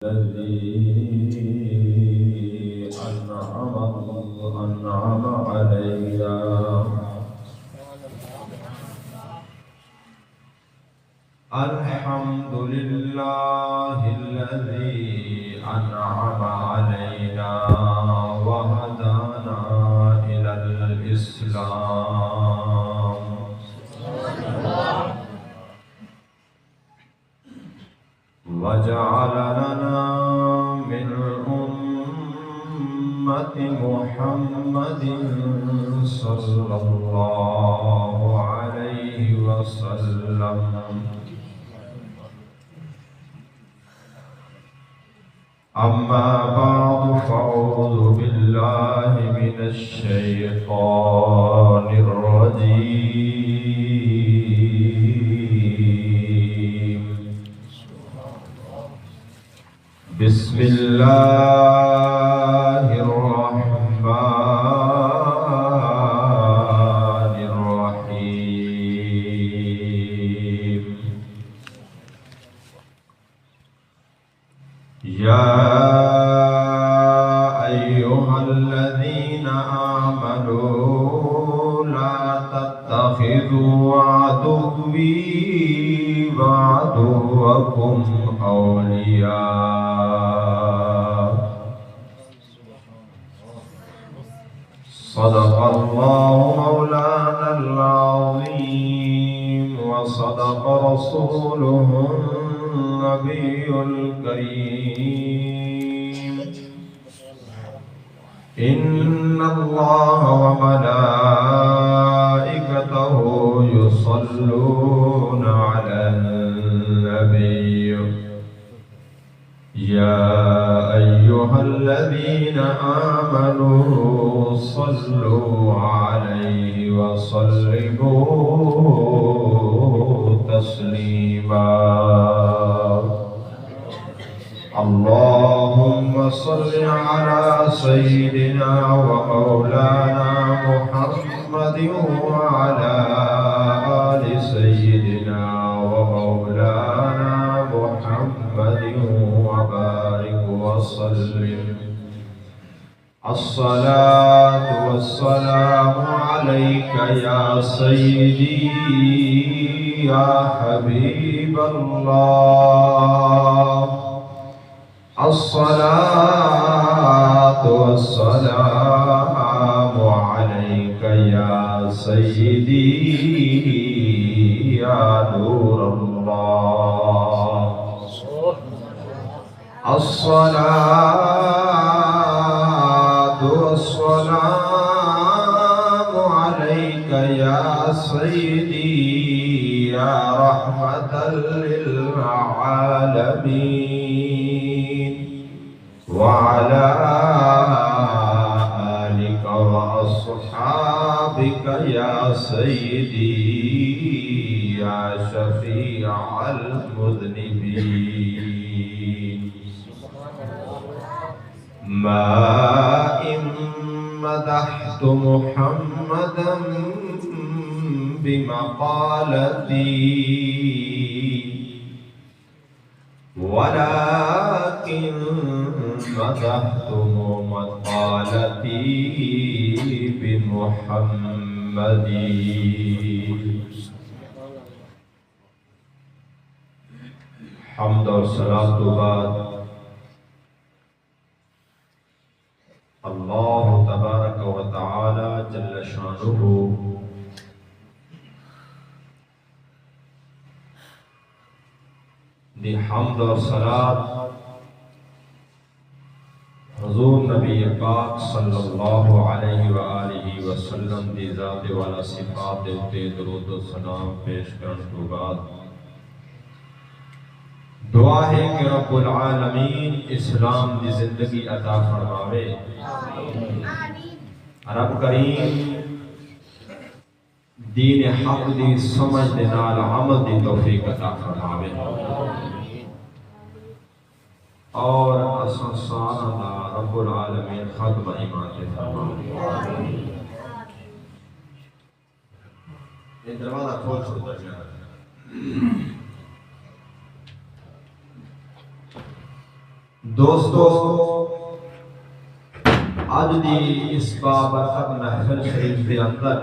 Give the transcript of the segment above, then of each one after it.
الذي أنعم علينا الحمد لله الذي أنعم علينا وهدانا إلى الإسلام وجعل لنا من أمة محمد صلى الله عليه وسلم أما بعد فأعوذ بالله من الشيطان الرجيم بسم الله الرحمن الرحيم يا أيها الذين آمنوا لا تتخذوا عدوي وعدوكم أولياء صدق الله مولانا العظيم وصدق رسوله النبي الكريم إن الله وملائكته يصلون على النبي يا أيها الذين آمنوا صلوا عليه وسلموا تسليما اللهم صل على سيدنا ومولانا محمد وعلى آل سيدنا ومولانا محمد وبارك وسلم الصلاة والسلام عليك يا سيدي يا حبيب الله الصلاة والسلام عليك يا سيدي يا نور الله الصلاة والسلام عليك يا سيدي يا رحمة للعالمين وعلى آلك وأصحابك يا سيدي يا شفيع المذنبين ما إن مدحت محمدا بمقالتي ولكن مدحت مقالتي بمحمد حمد اور صلاۃ بعد اللہ تبارک و تعالی جل شانہ دی حمد اور صلاۃ حضور نبی پاک صلی اللہ علیہ وآلہ وسلم دی ذات والا صفات دے اتے درود و سلام پیش کرن تو بعد دعا ہے کہ رب العالمین اسلام دی زندگی عطا فرماوے رب کریم دین حق دی سمجھ دے نال عمل دی توفیق عطا فرماوے اور اساں سارا دا رب العالمین خاتمہ ایمان دے فرماوے یہ دروازہ کھول چھوڑتا ہے دوستو آج دی اس بابرکت محفل شریف کے اندر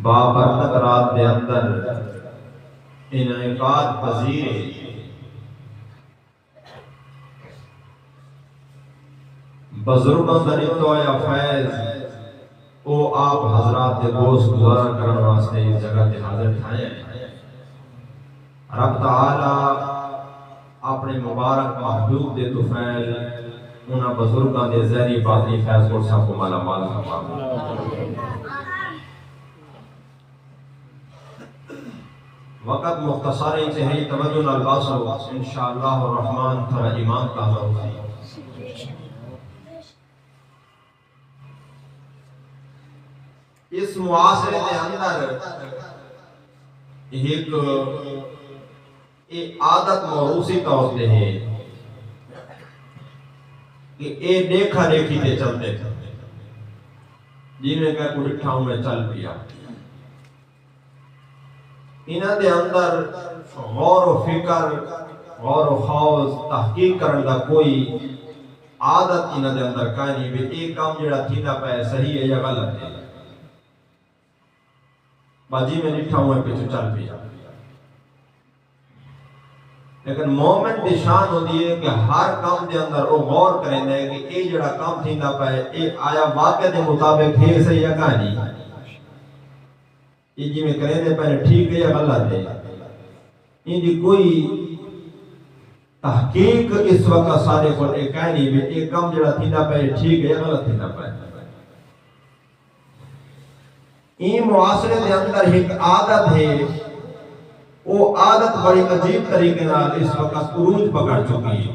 بابرکت رات کے اندر انعقاد پذیر بزرگوں کا نتو یا فیض او آپ حضرات دے گوشت گزارا کرنے واسطے اس جگہ تے حاضر تھائے ہیں۔ رب تعالی اپنے مبارک محبوب دے طفیل انہاں بزرگاں دے ذریعے باطنی فیض کو سب کو مالا مال فرمائے۔ وقت مختصر انتہائی توجہ الباسو انشاءاللہ الرحمن تھا ایمان کا ہوگی۔ اس معاشرے کے اندر ایک عادت موروثی طور پہ ہے کہ اے دیکھا دیکھی تے چلتے جی میں کہا کوئی ڈٹھاؤں میں چل پیا، انہاں دے اندر غور و فکر غور و خوض تحقیق کرنے دا کوئی عادت انہاں دے اندر کہیں نہیں بھی ایک کام جڑا تھینا پہ صحیح ہے یا غلط ہے، باجی میں ڈٹھاؤں میں پیچھے چل پیا۔ لیکن مومن دی شان ہوتی ہے کہ ہر کام دے اندر وہ غور کریں دے کہ اے جڑا کام تھیندا پے اے آیا واقع دے مطابق ہے صحیح یا کہانی یہ جی میں کریں دے پہلے ٹھیک ہے یا غلط ہے، ان دی کوئی تحقیق اس وقت سارے کو اے کہانی بھی اے کام جڑا تھیندا پے ٹھیک ہے یا غلط تھیندا پے۔ این معاشرے دے اندر ایک عادت ہے، وہ عادت بڑی عجیب طریقے نال اس وقت عروج پکڑ چکی ہے۔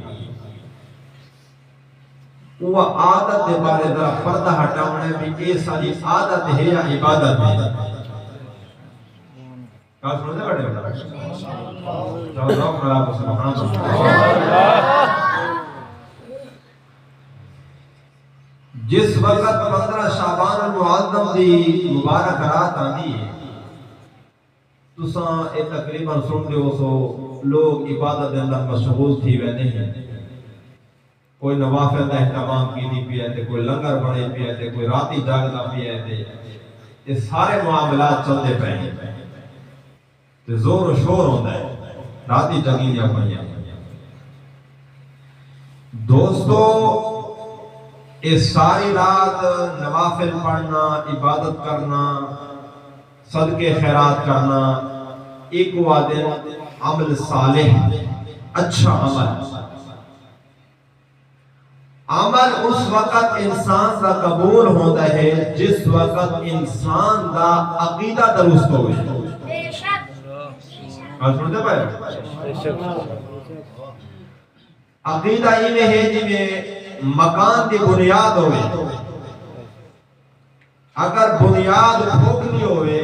وہ عادت دے بارے ذرا پردہ ہٹاؤنے بھی یہ ساری عادت ہے یا عبادت ہے؟ کہا سنتے بیٹھے ہوتا ہے؟ جس وقت 15 شعبان المعظم دی مبارک رات آنی ہے تساں اے تقریباً سنتے ہو سو لوگ عبادت دے اندر مشغول تھی ویندے ہیں، کوئی نوافل دا اہتمام کیتی پیا ہے، کوئی لنگر بنے پیا ہے، کوئی راتی جاگتا پیا ہے، یہ سارے معاملات چلتے پہ ہیں، زور و شور ہوتا ہے راتی جگی دیا پڑیا۔ دوستو اس ساری رات نوافل پڑھنا، عبادت کرنا، صدقے خیرات کرنا ایک وعدن عمل صالح اچھا عمل اس وقت انسان دا قبول ہوتا ہے جس وقت انسان دا عقیدہ درست ہوئے۔ عقیدہ ہی ہے جی میں مکان دی بنیاد ہوئے، اگر بنیاد کھوکھلی ہوئے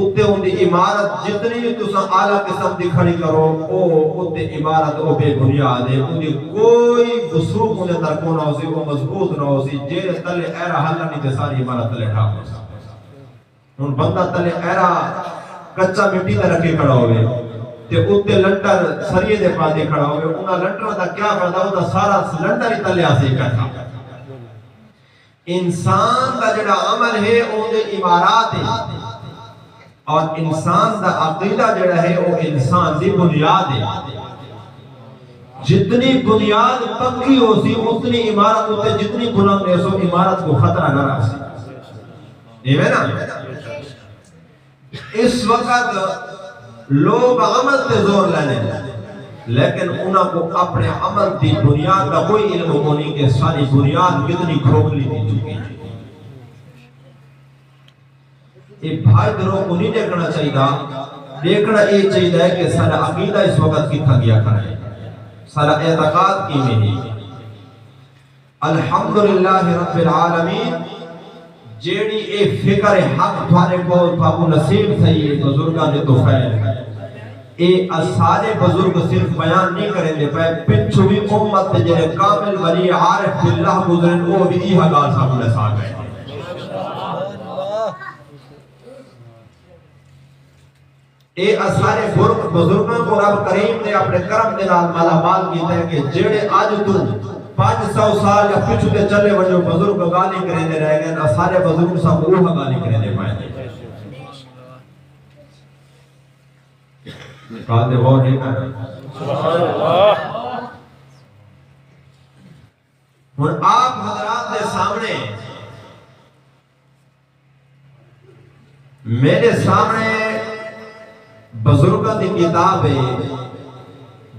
اتے ان دی عمارت جتنی تساں اعلیٰ قسم دی کھڑی کرو اتے عمارت او بے بنیاد ہے، ان دی کوئی وثوق انہیں اندر کو نہ ہوسی، وہ مضبوط نہ ہوسی، جیرے تلے ایرہ حلہ نہیں تے ساری عمارت تلے ٹھاک ہوسا۔ ان بندہ تلے ایرہ کچا مٹی تے رکھے کھڑا ہوئے تے اتے لنٹر سریے دے پاندے کھڑا ہوئے، انہاں لنٹر دا کیا فائدہ ہوتا سارا لنٹر ہی تلے آسے اکٹھا۔ انسان دا جڑا عمل ہے وہ دے عمارات ہے اور انسان دا عقیدہ جڑا ہے وہ انسان دی بنیاد ہے۔ جتنی بنیاد پکی ہو سی اتنی عمارت ہوتے، جتنی بلند ہے سو عمارت کو خطرہ نہ رہا سی۔ یہ ہے نا اس وقت لوگ عمل تے زور لینے لیکن انہوں کو اپنے عمل دی بنیاد کا کوئی علم ہونی کہ ساری بنیاد کتنی کھوکھلی دی چکی ہے۔ یہ بھائی دروں کو نہیں دیکھنا چاہیے، دیکھنا یہ چاہیے کہ سارا عقیدہ اس وقت کتنا گیا کرے، سارا اعتقاد کی میں ہے۔ الحمدللہ رب العالمین جیڑی اے فکر حق تھارے کو تھاکو نصیب تھئی بزرگاں دے تو خیر اے سارے بزرگ صرف بیان نہیں کریں دے پہ پچھوی امت دے جنہیں کامل ولی عارف باللہ گزرن وہ بھی یہ حلال صاحب نے ساتھ گئے۔ اے سارے بزرگوں کو رب کریم نے اپنے کرم دے نال مالا مال کیتا ہے کہ جڑے اج تو 500 سال یا پچھو تے چلے وجو بزرگ گالی کرنے رہ گئے سارے بزرگ سب وہ گالی کرنے پائے کہتے وہ نہیں کر سبحان اللہ. اور آپ حضرات دے سامنے میرے سامنے بزرگوں کی کتاب ہے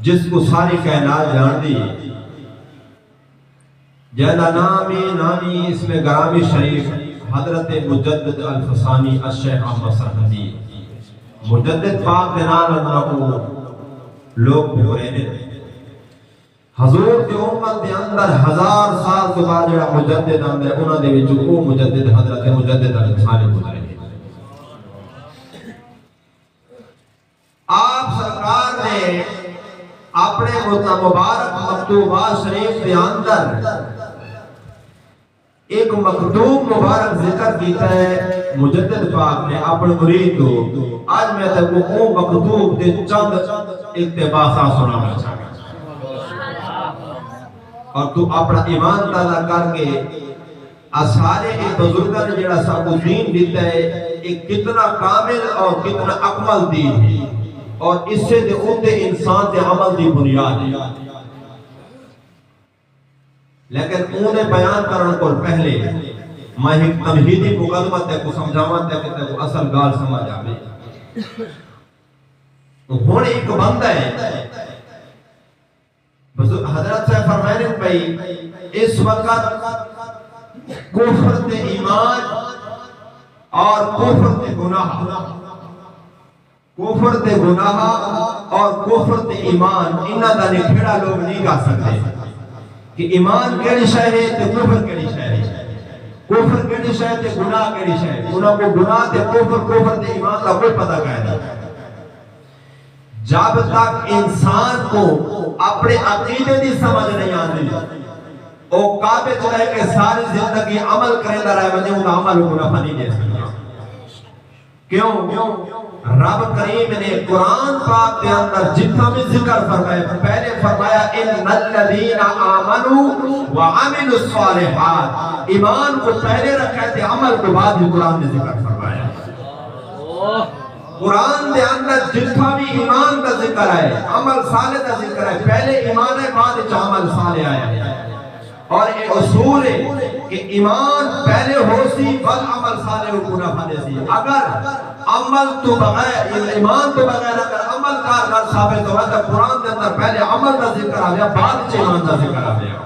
جس کو ساری کائنات جان دی جیدہ نامی اس میں گرامی شریف حضرت مجدد الفسانی الشیخ احمد سرحدی مجدد پاک دنال اللہ کو لوگ بھورے نے حضور کی امت دے اندر 1000 سال کے بعد جڑا مجدد اندر انہوں نے بھی جو مجدد حضرت مجدد الفسانی گزرے آپ سرکار نے اپنے مبارک مکتوبات شریف کے اندر ایک مکتوب مبارک ذکر کیتا ہے مجدد پاک نے اپنے مرید کو آج میں تے کو مکتوب دے چند اقتباسات سنانا چاہتا اور تو اپنا ایمان تازہ کر کے سارے بزرگوں نے جڑا سب دین دیتا ہے ایک کتنا کامل اور کتنا اکمل دین ہے اور اس سے دے اندے انسان دے عمل دی بنیاد ہے لیکن انہیں بیان کرنے کو پہلے میں ایک تمہیدی مقدمہ تے کو سمجھاواں تے کو اصل گال سمجھ آوے تو ہن ایک بندہ ہے حضرت صاحب فرمائے بھائی اس وقت کفر تے ایمان اور کفر تے گناہ کفر تے گناہ اور کفر تے ایمان انہاں دا نکھڑا لوگ نہیں کر سکتے کہ ایمان کیڑی شے ہے تے کفر کیڑی شے ہے کفر کیڑی شے تے گناہ کیڑی شے ہے انہاں کو گناہ تے کفر تے ایمان دا کوئی پتہ نہیں جب تک انسان کو اپنے عقیدے دی سمجھ نہیں آتی او کعبے چ رہ کے ساری زندگی عمل کرے رہے وجہ ان عمل کو نفع نہیں دے سکتا کیوں رب کریم نے قرآن پاک کے اندر جتنا بھی ذکر فرمایا پہلے فرمایا ان الذین آمنوا وعملوا الصالحات ایمان کو پہلے رکھا تھے عمل کو بعد میں قرآن نے ذکر فرمایا قرآن دے اندر جتنا بھی ایمان کا ذکر ہے عمل صالح کا ذکر ہے پہلے ایمان ہے بعد عمل صالح آیا ہے اور ایک اصول ہے کہ ایمان پہلے ہو سی بل عمل صالح کو نفع دے سی اگر عمل تو بغیر ایمان تو بغیر اگر عمل کار ثابت ہوا تو قرآن کے اندر پہلے عمل کا ذکر آ گیا بعد ایمان کا ذکر آ گیا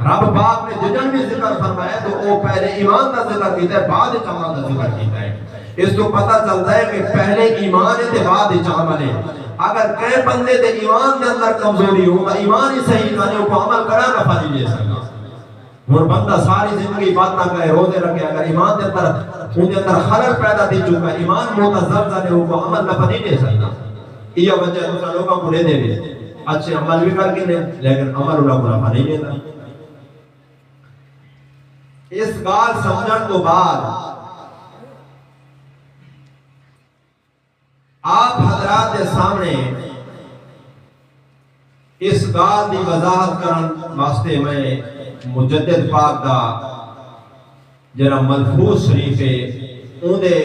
رب پاک نے جتنا بھی ذکر فرمایا تو وہ پہلے ایمان کا ذکر کیتا ہے بعد عمل کا ذکر کیتا ہے اس تو پتہ چلتا ہے کہ پہلے ایمان ہے بعد عمل ہے اگر کئی بندے دے ایمان کے اندر کمزوری ہو ایمان ہی صحیح کرنے کو عمل کرا نفع نہیں دے سکتا اور بندہ ساری زندگی بات نہ کرے روزے رکھے اگر ایمان کے اندر ان کے اندر خلل پیدا دی چکا ایمان متزلزل ہے وہ عمل نفع نہیں دے سکتا یہ وجہ ہے دوسرا لوگوں کو لے دے بھی اچھے عمل بھی کر کے لے لیکن عمل انہوں کو نفع نہیں دیتا اس گال سمجھن تو بعد آپ حضرات کے سامنے اس گال دی وضاحت کرن واسطے میں مجدد پاک دا جڑا ملفوظ شریف ہے اون دے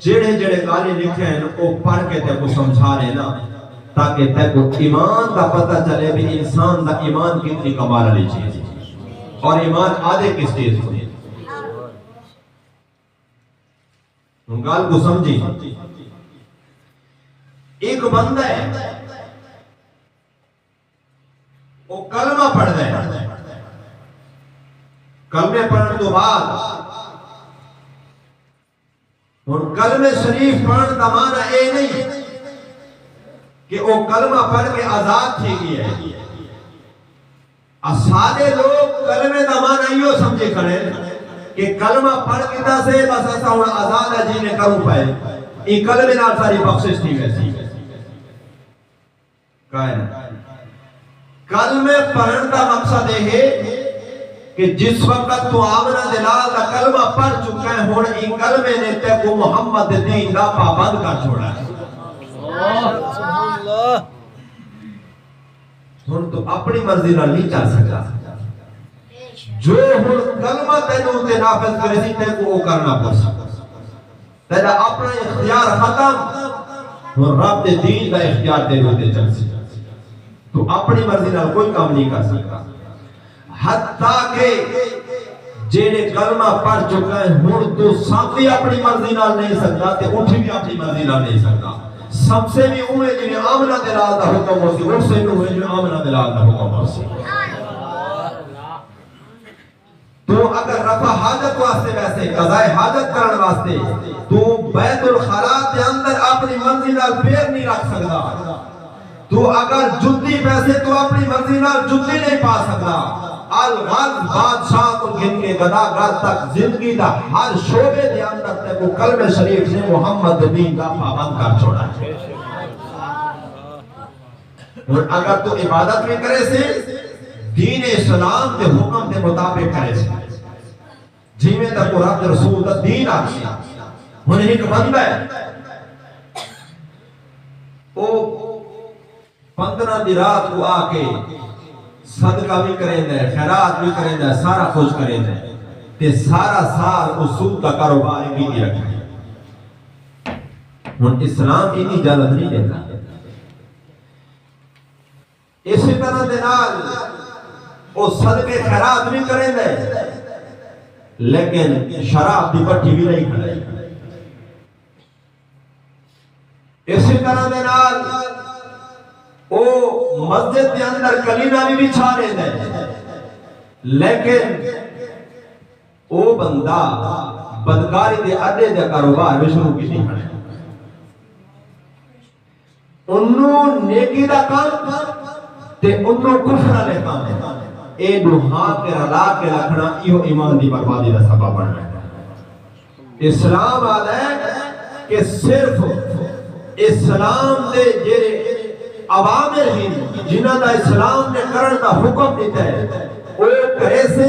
جڑے گالے لکھے ہیں وہ پڑھ کے تے کو سمجھا رہے نا تاکہ تے کو ایمان دا پتہ چلے بھی انسان دا ایمان کتنی کمال والی چیز ہے اور ایمان آدھے کس چیز کو ان گال کو سمجھی ایک بندہ ہے وہ کلمہ پڑھ دے کلمے پڑھنے تو بعد اور کلمہ شریف پڑھنے کا معنی اے نہیں کہ وہ کلمہ پڑھ کے آزاد تھی گئی ہے سارے لوگ کلمے کا معنی یہ سمجھے کھڑے کہ کلمہ پڑھ کے تا سے بس ایسا ہوں آزاد ہے جی نے کروں پائے یہ کلمے نال ساری بخشش تھی ویسی کلمے پڑھنے کا مقصد ہے کہ جس وقت تو آمنہ دلال کا کلمہ پڑھ چکا ہے ہون ای کلمے نے تے کو محمد دین دا پابند کر چھوڑا ہے ہن تو اپنی مرضی نال نہیں چل سکتا جو ہن کلمہ تینوں تے نافذ کرے سی تے کو کرنا پڑے تیرا اپنا اختیار ختم ہن رب دے دین دا اختیار تینوں تے چل سی تو اپنی مرضی نال کوئی کام نہیں کر سکتا حتیٰ کہ جیڑے کلمہ پڑھ چکا ہے ہن تو ساتھی اپنی مرضی نال نہیں سکتا تے اٹھ بھی اپنی مرضی نال نہیں سکتا سب سے بھی اوے جی آمنہ دلال دا حکم ہو سی اٹھ سے بھی ہوئے جو آمنہ دلال دا حکم ہو سی تو اگر رفع حاجت واسطے ویسے قضاء حاجت کرن واسطے تو بیت الخلاء دے اندر اپنی مرضی نال پیر نہیں رکھ سکتا تو اگر جدی پیسے تو اپنی مرضی نال جدی نہیں پا سکتا الغرض بادشاہ کو گن کے گداگر تک زندگی دا ہر شعبے دے اندر تے کو کلمہ شریف نے محمد دین کا پابند کر چھوڑا ہے اور اگر تو عبادت میں کرے سے دین اسلام کے حکم کے مطابق کرے سے جی میں تک رب رسول دا دین آگی ہن ایک بندہ ہے وہ 15 دی رات کو آ کے صدقہ بھی کریں دے خیرات بھی کریں دے سارا کچھ کریں دے تے سارا سال اصول کا کاروبار بھی نہیں رکھا ہن اسلام کی اجازت نہیں دیتا اسی طرح دے نال وہ صدقے خیرات بھی کریں دے لیکن شراب دی پٹھی بھی نہیں کھڑائی اسی طرح دے نال وہ مسجد کے اندر کلیمہ بھی بچھا رہے دے لیکن وہ بندہ بدکاری دے اڈے دے کاروبار میں شروع کی نہیں کھڑے انہوں نیکی دا کام تے انہوں کفر لے کام اے دوہاں کے رلا کے رکھنا یہ ایمان دی بربادی دا سبب بن رہا ہے اسلام آدھا ہے کہ صرف اسلام دے جیرے عوامر ہی جنہ دا اسلام نے کرن دا حکم دیتا ہے وہ کرے سے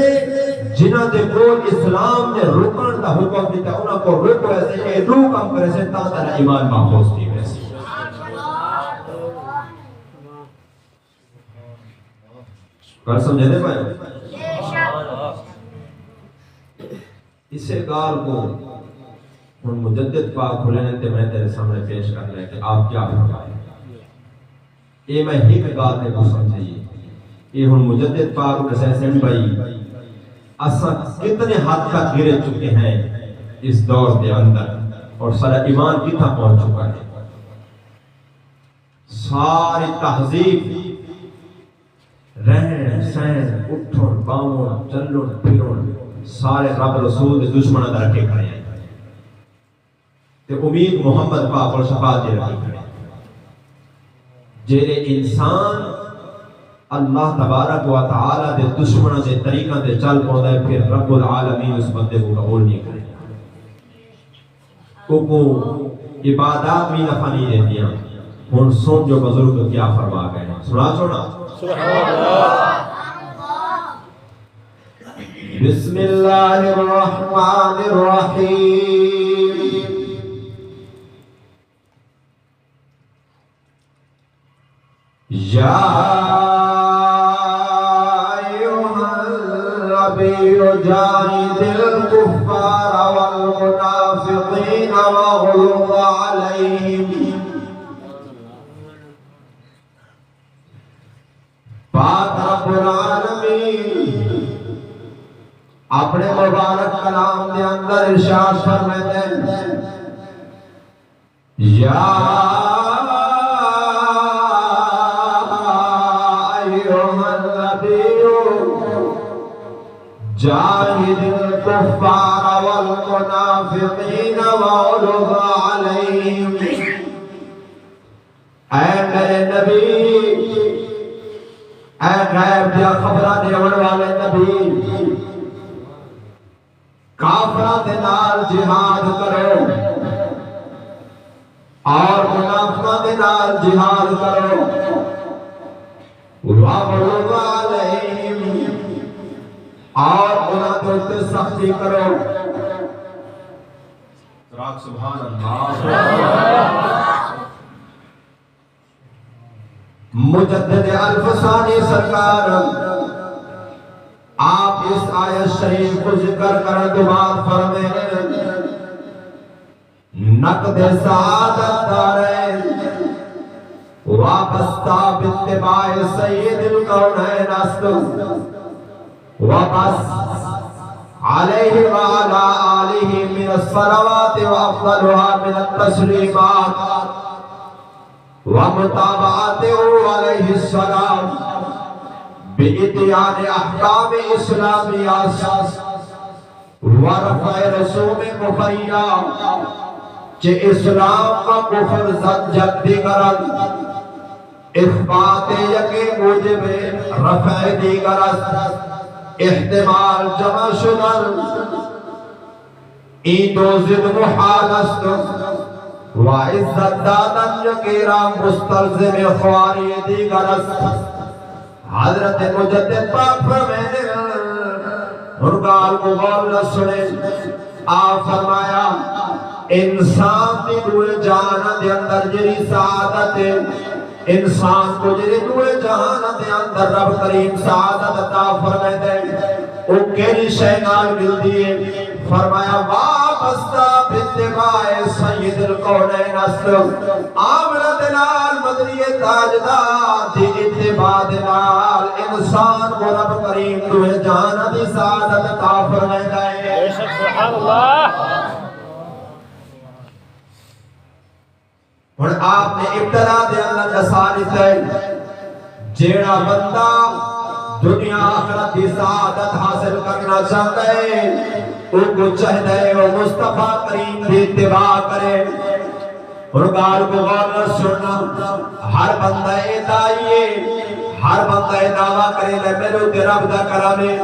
جنہ دے کول اسلام نے رکن دا حکم دیتا ہے انہاں کو رک ویسے اے دو کام کرے سے تا تیرا ایمان محفوظ تھی ویسے کل سمجھے دے پائے اسے گال کو ان مجدد پاک کھلنے تے میں تیرے سامنے پیش کر لیں کہ آپ کیا فرمائیں یہ میں ایک گال نے کو سمجھئیے یہ ان مجدد پاک حسین بھائی اصلا کتنے حد تک گرے چکے ہیں اس دور دے اندر اور سارا ایمان کتنا پہنچ چکا ہے ساری تہذیب رہن سہن اٹھن باؤن چلن پھرن سارے رب رسول دے دشمنوں دا رکھے کھڑے ہیں تے امید محمد پاک اور شفاعت دے رکھے کھڑے ہیں جیڑے انسان اللہ تبارک و تعالی دے دشمنوں دے طریقہ دے چل پوندا ہے پھر رب العالمین اس بندے کو قبول نہیں کرے کو عبادات بھی نفع نہیں دیتیاں ہن سن جو بزرگ کیا فرما گئے ہیں سنا چھوڑا بسم اللہ الرحمن الرحیم یا ایوہ النبی جاہد الکفار والمنافقین وغلظ علیہم پاک رب العالمین اپنے مبارک کلام دے اندر ارشاد فرماتے ہیں یا ایھا النبی جاہد الکفار والمنافقین واغلظ علیہم اے میرے نبی اے غیب دیا خبرہ دیون والے نبی کافرہ دے نال جہاد کرو اور منافقہ دے نال جہاد کرو وَغْلُظْ عَلَيْهِمْ اور انہاں تو سختی کرو سبحان اللہ مجدد الفسانی سرکار آپ اس آیت شریف کو ذکر کرنے کے بعد فرمائے نقد سعادت دارین وابستہ باتباع سید الکونین است وبس علیہ وعلا آلہ من الصلوات وافضلها من التسلیمات ومتابعته علیہ السلام بإتيان احکام اسلامیات ورفع رسوم کفریہ کہ اسلام کا کفر زد جد کرد اثبات یکی موجب رفع دیگر احتمال جمع شدن این دو زد محال است و عزت دادن یکی رام مستلزم خواری دیگر است حضرت مجدد پاک فرمائے ہرگال کو غور نہ سنے آپ فرمایا انسان دی روح جہان دے اندر جری سعادت ہے انسان کو جری روح جہان دے اندر رب کریم سعادت عطا فرمائے دے او کیری شے نال مل دیے فرمایا وابستہ باتباع سید الکونین است آمنہ دلال مدنی تاجدار دی اتباع دلال انسان کو رب کریم روح جہان دی سعادت عطا فرمائے دے سبحان اللہ اور آپ نے ابتدا دے اللہ جسالت ہے جیڑا بندہ دنیا آخرت کی سعادت حاصل کرنا چاہتا ہے ان کو چاہتا ہے وہ مصطفیٰ کریم کی اتباع کرے اور گال کو غور نہ سننا ہر بندہ دائی ہر بندہ دعویٰ کرے لے میرے دے رب دا کرم ہے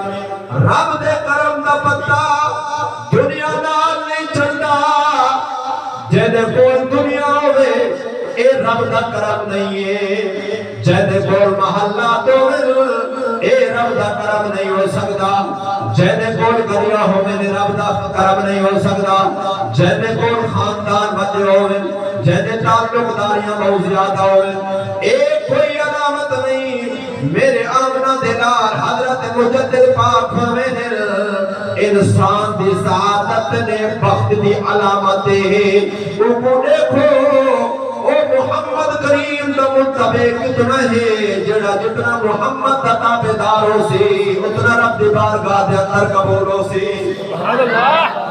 رب دے کرم دا پتہ دنیا نال نہیں چلتا جیدے کوئی دنیا ہوئے اے رب دا کرم نہیں ہے جیدے کوئی محلہ ہوئے اے رب دا کرم نہیں ہو سکتا جیدے کوئی گریہ ہوئے رب دا کرم نہیں ہو سکتا جیدے کوئی خاندان بچے ہوئے جیدے تعلق داریاں بہت زیادہ ہوئے ایک کوئی علامت نہیں میرے آمنہ دلال حضرت مجدد پاک فرمائے انسان دی سعادت نے بخت دی علامت ہے او کو دیکھو او محمد کریم دا متبع کتنا ہے جڑا جتنا محمد دا تابعدار ہو سی اتنا رب دی بارگاہ دے اندر قبول ہو سی سبحان اللہ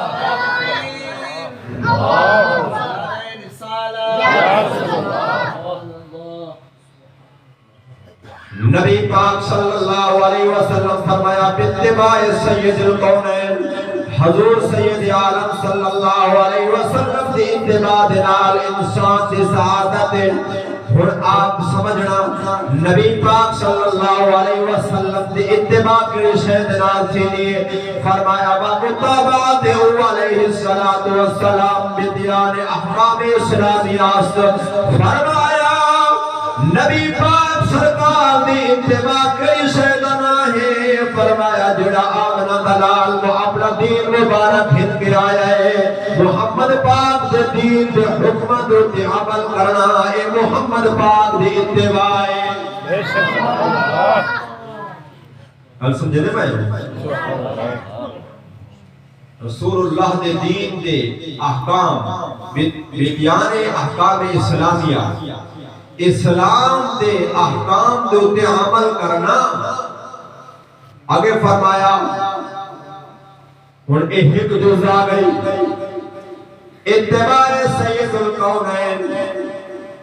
نبی پاک صلی اللہ علیہ وسلم فرمایا باتباع سید الکونین حضور سید عالم صلی اللہ علیہ وسلم دی اتباع دنال انسان دی سعادت ہے اور آپ سمجھنا نبی پاک صلی اللہ علیہ وسلم دی اتباع کے شہدنال چینی فرمایا وَمُتَابَعَتِ علیہ السلام بدیان احکام اسلامیات فرمایا نبی پاک سرکار دی اتباع کئی شہدنا ہے فرمایا جڑا آمنہ دلال کو اپنا دین مبارک ہن کے آیا ہے محمد پاک دے دین دے حکمت دے عمل کرنا اے محمد پاک دی اتباع ہے ال سمجھے دے بھائی رسول اللہ دے دین دے احکام بیان احکام اسلامیہ اسلام دے احکام دے اتے عمل کرنا آگے فرمایا اور ایک جز آ گئی اتباع سید الکونین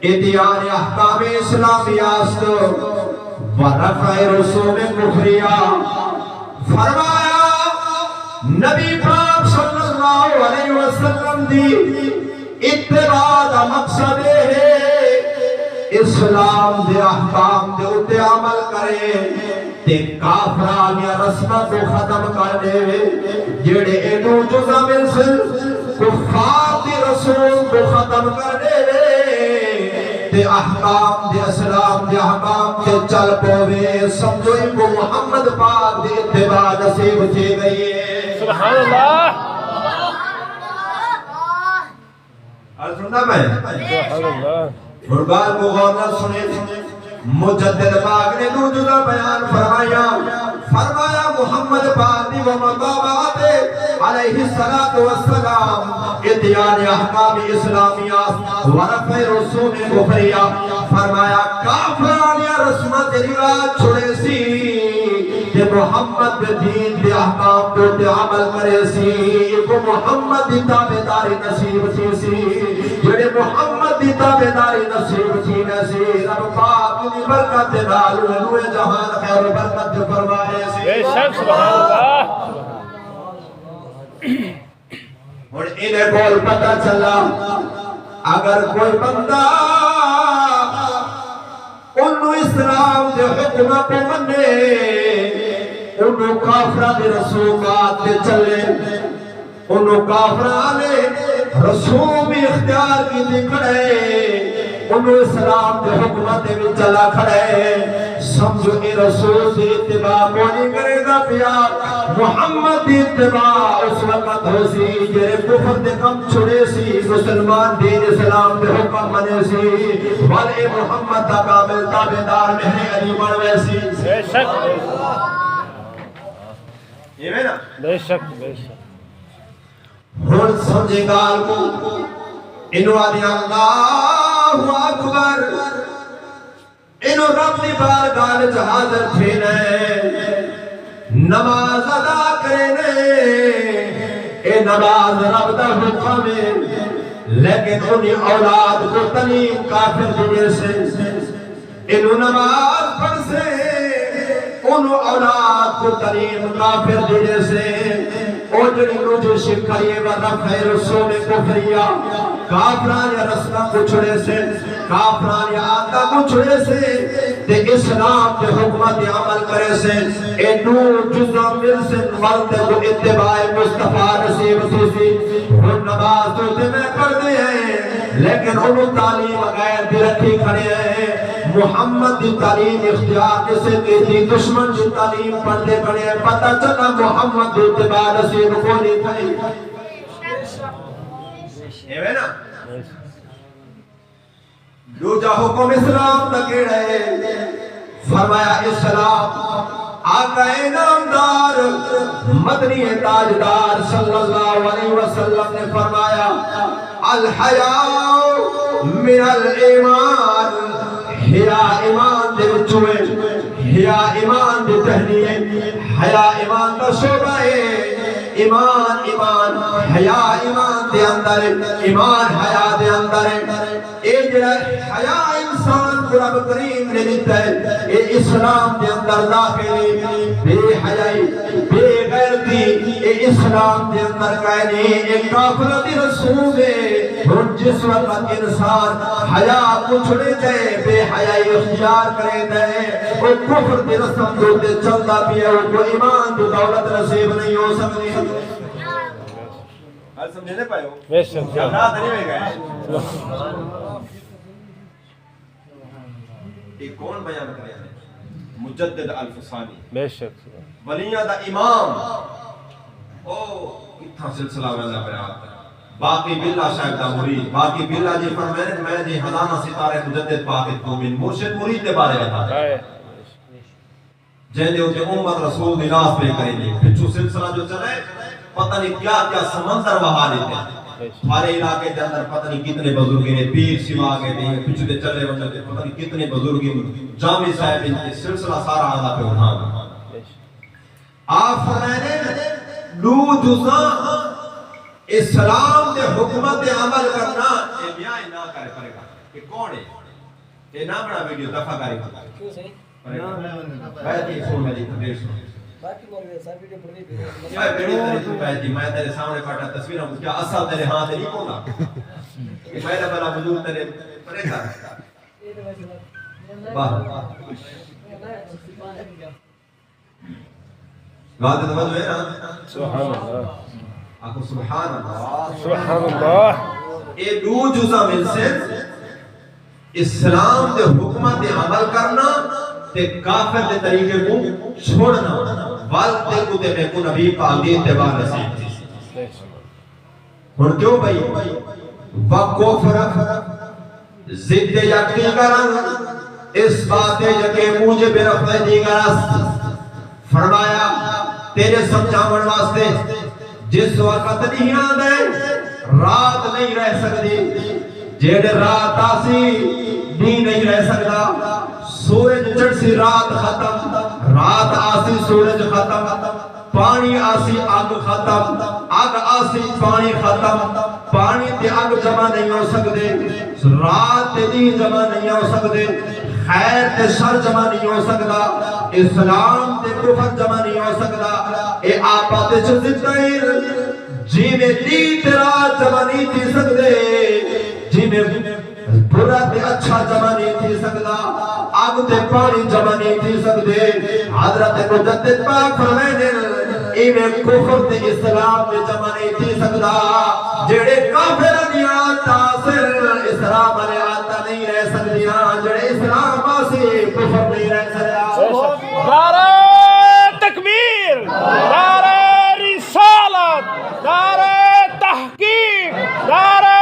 اتیان احکام اسلامیات ورفع رسوم کفریہ فرمایا نبی پاک صلی اللہ علیہ وسلم دی اتباع دا مقصد ہے اسلام دے احکام دے اتے عمل کرے تے کافران یا رسمت کو ختم کر دے جڑے اینو جزا من سے کفار دی رسول کو ختم کر دے تے احکام دے اسلام دے احکام دے چل پوے سمجھو ان کو محمد پاک دے اتباع نصیب تھی گئی ہے سبحان اللہ سننا میں سبحان اللہ مرگال کو غور نہ سنے مجدد پاک نے دو جزا بیان فرمایا محمد پاک و مطابعات علیہ السلام اتیان احکام اسلامیہ ورفع رسوم کفریہ فرمایا کافران یا رسمت رواج چھوڑے سی کہ محمد دین دے احکام کو تے عمل کرے سی کو محمد دی تابعداری نصیب سی جڑے محمد دی تابعداری نصیب سی رب پاک دی برکت دے نال روئے جہان خیر و برکت دے فرمائے سی بے شک سبحان اللہ اور انہیں بول پتہ چلا اگر کوئی بندہ انہوں اسلام دے حکمہ پہ منے انہوں کافرہ دے رسومات دے چلے انہوں کافرہ لے رسوم اختیار کی دکھڑے انہوں اسلام دے حکمت میں چلا کھڑے سمجھو اے رسول دی اتباع کونی کرے گا پیا محمد دی اتباع اس وقت ہو سی جرے کفر دے کم چھڑے سی مسلمان دین اسلام دے حکم منے سی والے محمد دا کامل تابعدار مہر علی بڑھوے سی بے شک یہ میں نا بے شک بے شک ہن سمجھے گال کو انہوں آدھی اللہ اکبر انہوں رب دی بارگاہ حاضر تھینے نماز ادا کرنے اے نماز رب دا حکم ہے لیکن انہیں اولاد کو تعلیم کافر دینے سے انہوں نماز پڑھ سے انہوں اولاد کو تعلیم کافر دینے سے اوجڑی مجھے شکریے و رفع رسوم کفریہ کافران یا رسمہ کچھڑے سے کافران یا آتا کچھڑے سے تے اسلام تے حکمت عمل کرے سے اے نور جزا مل سے والد کو اتباع مصطفیٰ نصیب سی ہن نماز تو تے میں کر دے ہیں لیکن انہوں تعلیم غیر دی رکھی کھڑے ہیں محمد دی تعلیم اختیار جسے کہتی دشمن دی تعلیم پڑھتے کھڑے ہیں پتہ چلا محمد دی اتباع نصیب کو نہیں تھئی یہ نا دوجا حکم اسلام تکیڑے فرمایا اسلام آقا نامدار مدنی تاجدار صلی اللہ علیہ وسلم نے فرمایا الحیاء من الایمان حیا ایمان دے وچوے حیا ایمان دے تہنیے حیا ایمان دا شعبہ ہے ایمان حیا ایمان دے اندر ایمان حیا دے اندر اے جڑا حیا انسان کو رب کریم نے دیتا ہے اے اسلام دے اندر داخل ہے بے حیائی بے غیرتی اے اسلام دے اندر کہنے ایک کافر دی رسول ہے اور جس وقت انسان حیا کو چھڑے جائے بے حیائی اختیار کرے دے وہ کفر دی رسم دوتے چلتا بھی ہے وہ ایمان دی دولت نصیب نہیں ہو سکتی حال سمجھنے پائے ہو بے شک رات نہیں میں گئے ایک کون بیان کرے ہیں مجدد الفسانی بے شک ولیہ دا امام او اتھا سلسلہ والا بیان باقی باللہ شاہد دا مرید باقی باللہ جی فرمائے میں جی ہزانہ ستارے مجدد باقی مومن مرشد مرید دے بارے بتا دے جہنے ہوتے امت رسول دی راس پہ کریں گے پچھو سلسلہ جو چلے پتہ نہیں کیا کیا سمندر بہا لیتے ہیں ہمارے علاقے کے اندر پتہ نہیں کتنے بزرگی نے پیر سوا کے دیں پچھو دے چلے وچلتے پتہ نہیں کتنے بزرگی جامع صاحب ان سلسلہ سارا آدھا پہ اٹھانا آپ فرمائے دو جزاں اسلام دے حکمت عمل کرنا یہ بیاں نہ کرے پڑے گا کہ کون ہے یہ نہ بڑا ویڈیو دفعہ کاری کیوں صحیح بیٹھی سن میری تدیر سن باقی بول رہے سب ویڈیو پڑھ رہی میں بیٹھی تیری تو بیٹھی میں تیرے سامنے پڑھا تصویروں کیا اصل تیرے ہاتھ نہیں کھولا کہ میرا بلا وجود تیرے پرے کر واہ بات توجہ ہے نا سبحان اللہ آخو سبحان اللہ سبحان اللہ اے دو جزا مل سے اسلام دے حکمت عمل کرنا تے کافر دے طریقے کو چھوڑنا والدے کو تے میں کو نبی پاک دی اتباع نصیب تھی ہن کیوں بھائی وقفر ضد یقین کرن اس بات یکے مجھے بے رفع دیگر فرمایا تیرے سمجھاون واسطے جس وقت نہیں آدھے رات نہیں رہ سکتی جیڑے رات آسی نہیں رہ سکتا سورج چڑھ سی رات ختم رات آسی سورج ختم پانی آسی آگ ختم آگ آسی پانی ختم پانی تے آگ جمع نہیں ہو سکتے رات تے دی جمع نہیں ہو سکتے خیر تے شر جمع نہیں ہو سکتا اسلام تے کفر جمع نہیں ہو سکتا اے آپا تے چزدائیں جی میں دی تیرا جمع نہیں تھی سکتے جی میں برا تے اچھا جمع نہیں تھی سکتا آگ تے پانی جمع نہیں تھی سکتے حضرت مجدد پاک فرمائے ایویں کفر تے اسلام میں جمع نہیں تھی سکتا جڑے کافر دیا تاثر اسلام میں آتا نہیں رہ سکتیاں جڑے اسلام آسی کفر نہیں رہ سکتا نعرہ تکبیر نعرہ رسالت نعرہ تحقیق نعرہ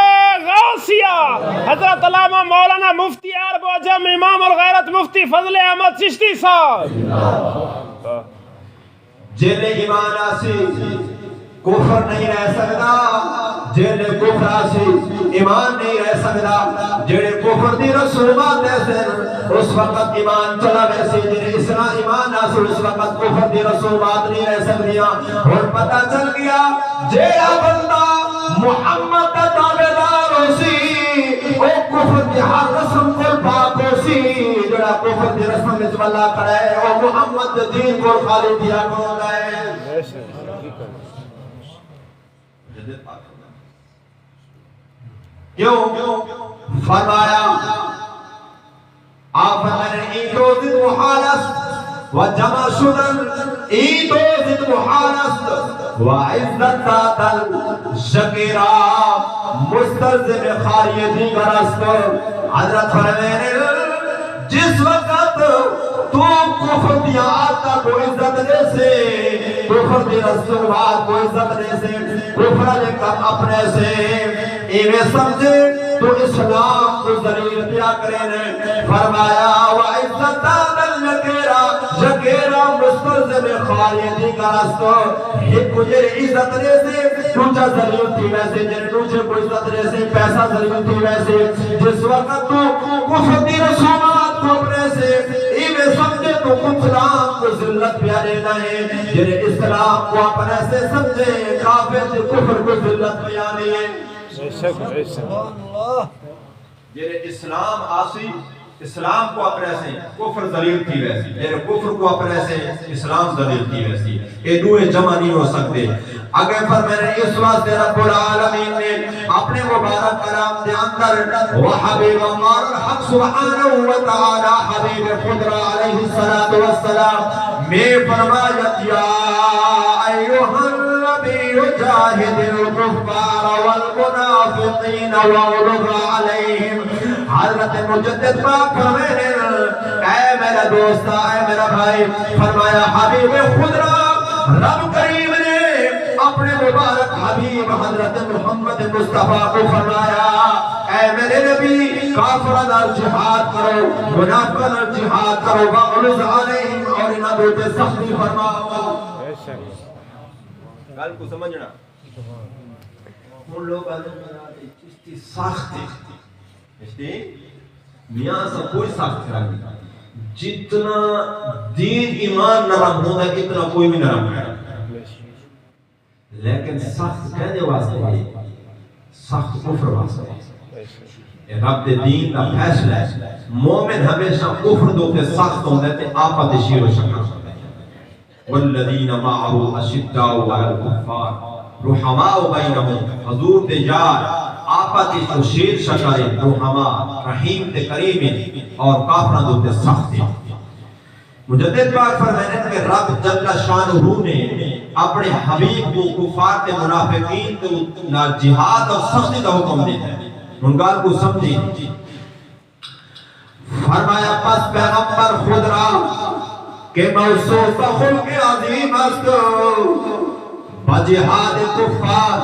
غوثیہ حضرت علامہ مولانا مفتی عرب و عجم امام الغیرت مفتی فضل احمد چشتی صاحب جنہیں ایمان آسی کفر نہیں رہ سکتا جنہیں کفر آسی ایمان نہیں رہ سکتا جنہیں کفر دی رسومات ایسے اس وقت ایمان چلا ویسے جنہیں اسلام ایمان آسی اس وقت کفر دی رسومات نہیں رہ سکتیاں اور پتہ چل گیا جیڑا بندہ محمد کا تابعدار ہو سی او کفر دی ہر رسم کو پاک ہو سی جڑا کفر دی رسم میں جملہ کھڑا ہے او محمد دین کو خالی دیا کون ہے کیوں فرمایا آپ نے ایدو زد محالست و جمع شدن ایدو زد محالست و عزت دادل شکرہ مستلزم خاری دیگر است حضرت فرمائے جس وقت تو کفر دیا آتا کو عزت دے سے کفر دی رسولات کو عزت دے سے کفر علی کم اپنے سے ایوے سمجھے تو اسلام کو ذلیل دیا کرنے فرمایا وعزت دادل یکیرا مستلزم خالیدی کا رستو ایک کو جر عزت دے سے دوچہ ذلیل تھی ویسے جر دوچہ کو عزت دے سے پیسہ ذلیل تھی ویسے جس وقت تو کفر دی رسولات کو اپنے سے ایوے سمجھے تو اسلام کو ذلت پیارے نہیں جنہیں اسلام کو اپنے سے سمجھے کافر کفر کو ذلت پیارے جنہیں اسلام آسی اسلام کو اپنے سے کفر ذلیل تھی ویسی جنہیں کفر کو اپنے سے اسلام ذلیل تھی ویسی یہ دوئے جمع نہیں ہو سکتے اگر فرمائے اس واسطے رب العالمین نے اپنے مبارک کلام دے اندر وحبیب امار الحق سبحانہ وتعالی حبیب خدرہ علیہ السلام میں فرمایا یا ایوہ النبی جاہد الکفار والمنافقین واغلظ علیہم حضرت مجدد پاک فرمائے اے میرا دوستا اے میرا بھائی فرمایا حبیب خدرہ رب کریم نے اپنے مبارک حبیب حضرت محمد مصطفیٰ کو فرمایا اے میرے نبی کافران اور جہاد کرو منافقان اور جہاد کرو واغلظ علیہم اور انہاں دوتے سختی فرماؤ گل کو سمجھنا ان لوگ چشتی سخت ہے میاں سے کوئی سخت کرانی جتنا دین ایمان نرم ہوتا ہے اتنا کوئی بھی نرم ہے لیکن سخت کہنے واسطے ہے سخت کفر واسطے ہے رب دین کا فیصلہ ہے مومن ہمیشہ کفر دو کے سخت ہوتے ہیں آپا تشیر و شکر والذین معه اشداء علی الکفار رحماء بینہم حضور تجار آپا تشیر شکر رحماء رحیم تے کریم اور کافران دو کے سخت ہیں مجدد پاک فرمائے کہ رب جل شانہ نے اپنے حبیب کو کفار تے منافقین تے جہاد اور سختی کا حکم دیتا ہے ان گال کو سمجھی فرمایا پس پیغمبر خود را کہ موصوف خلق عظیم است بجہاد کفار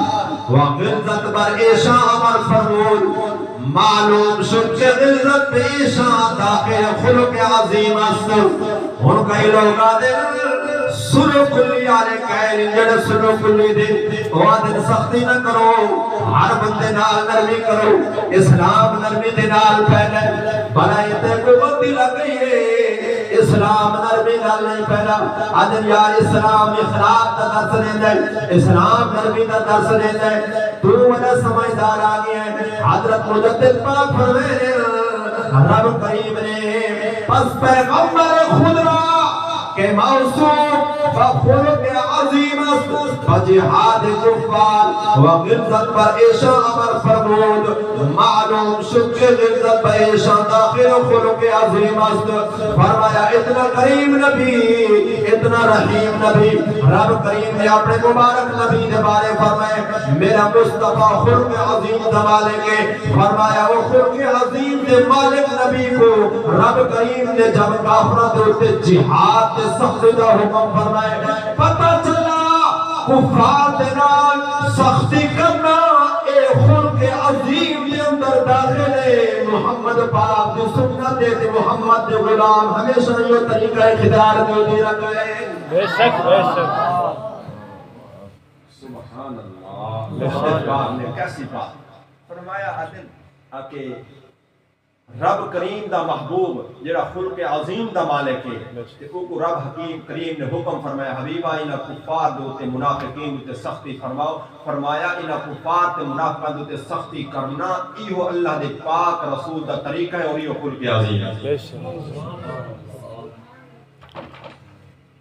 و غلظت بر ایشا امر فرمود معلوم شد کہ عزت پیشاں داخل خلق عظیم است ان کئی لوگ آدھے سنو کلی آلے کہنے جڑے سنو کلی دے وعدن سختی نہ کرو ہر بندے نال نرمی کرو اسلام نرمی دے نال پہلے بلائیتے کو بندی لگئی ہے اسلام نرمی نال نہیں پہلا آدھن یار اسلام اخلاق دا درس دے دے اسلام نرمی دا درس دے دے تو وجہ سمجھدار آگئے ہیں حضرت مجدد پاک فرمینے رب کریم نے پس پیغمبر خود را کہ موصوف فخلق عظیم است فجہاد کفار و غلظت پر ایشا امر فرمود معلوم شد کہ غلظت پر ایشا داخل خلق عظیم است فرمایا اتنا کریم نبی اتنا رحیم نبی رب کریم نے اپنے مبارک نبی نے بارے فرمائے میرا مصطفیٰ خلق عظیم دا مالک ہے فرمایا وہ خلق عظیم دے مالک نبی کو رب کریم نے جب کافرہ دوتے جہاد دے سخت دا حکم فرمائے پتہ چلا کفار دینال سختی کرنا اے خلق عظیم دے اندر داخل ہے محمد پاک دی سنت دے محمد دے غلام ہمیشہ یہ طریقہ اختیار دے رکھے بے شک بے شک سبحان اللہ نے کیسی بات فرمایا عدل آکے رب کریم دا محبوب جڑا خلق عظیم دا مالک ہے تے او کو رب حکیم کریم نے حکم فرمایا حبیبا انہاں کفار دے منافقین تے سختی فرماؤ فرمایا انہاں کفار تے منافقاں دے سختی کرنا ایہو اللہ دے پاک رسول دا طریقہ ہے اور ایہو خلق عظیم ہے بے شک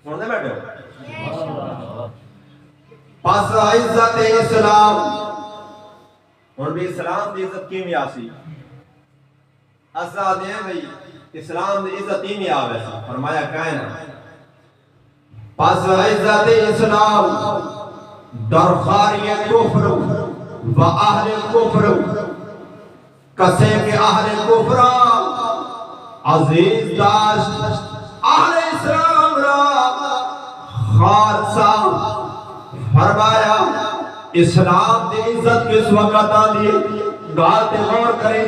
سن دے بیٹھو پس عزت اسلام اور بھی اسلام دی عزت کیویں آسی اسا دے بھئی اسلام دی عزت ہی نہیں آوے فرمایا کہنا پس عزت اسلام درخاری کفر و اہل کفر کسے کے اہل کفر عزیز داشت اہل اسلام را خالصہ فرمایا اسلام دی عزت کس وقت آدھی گالتے غور کریں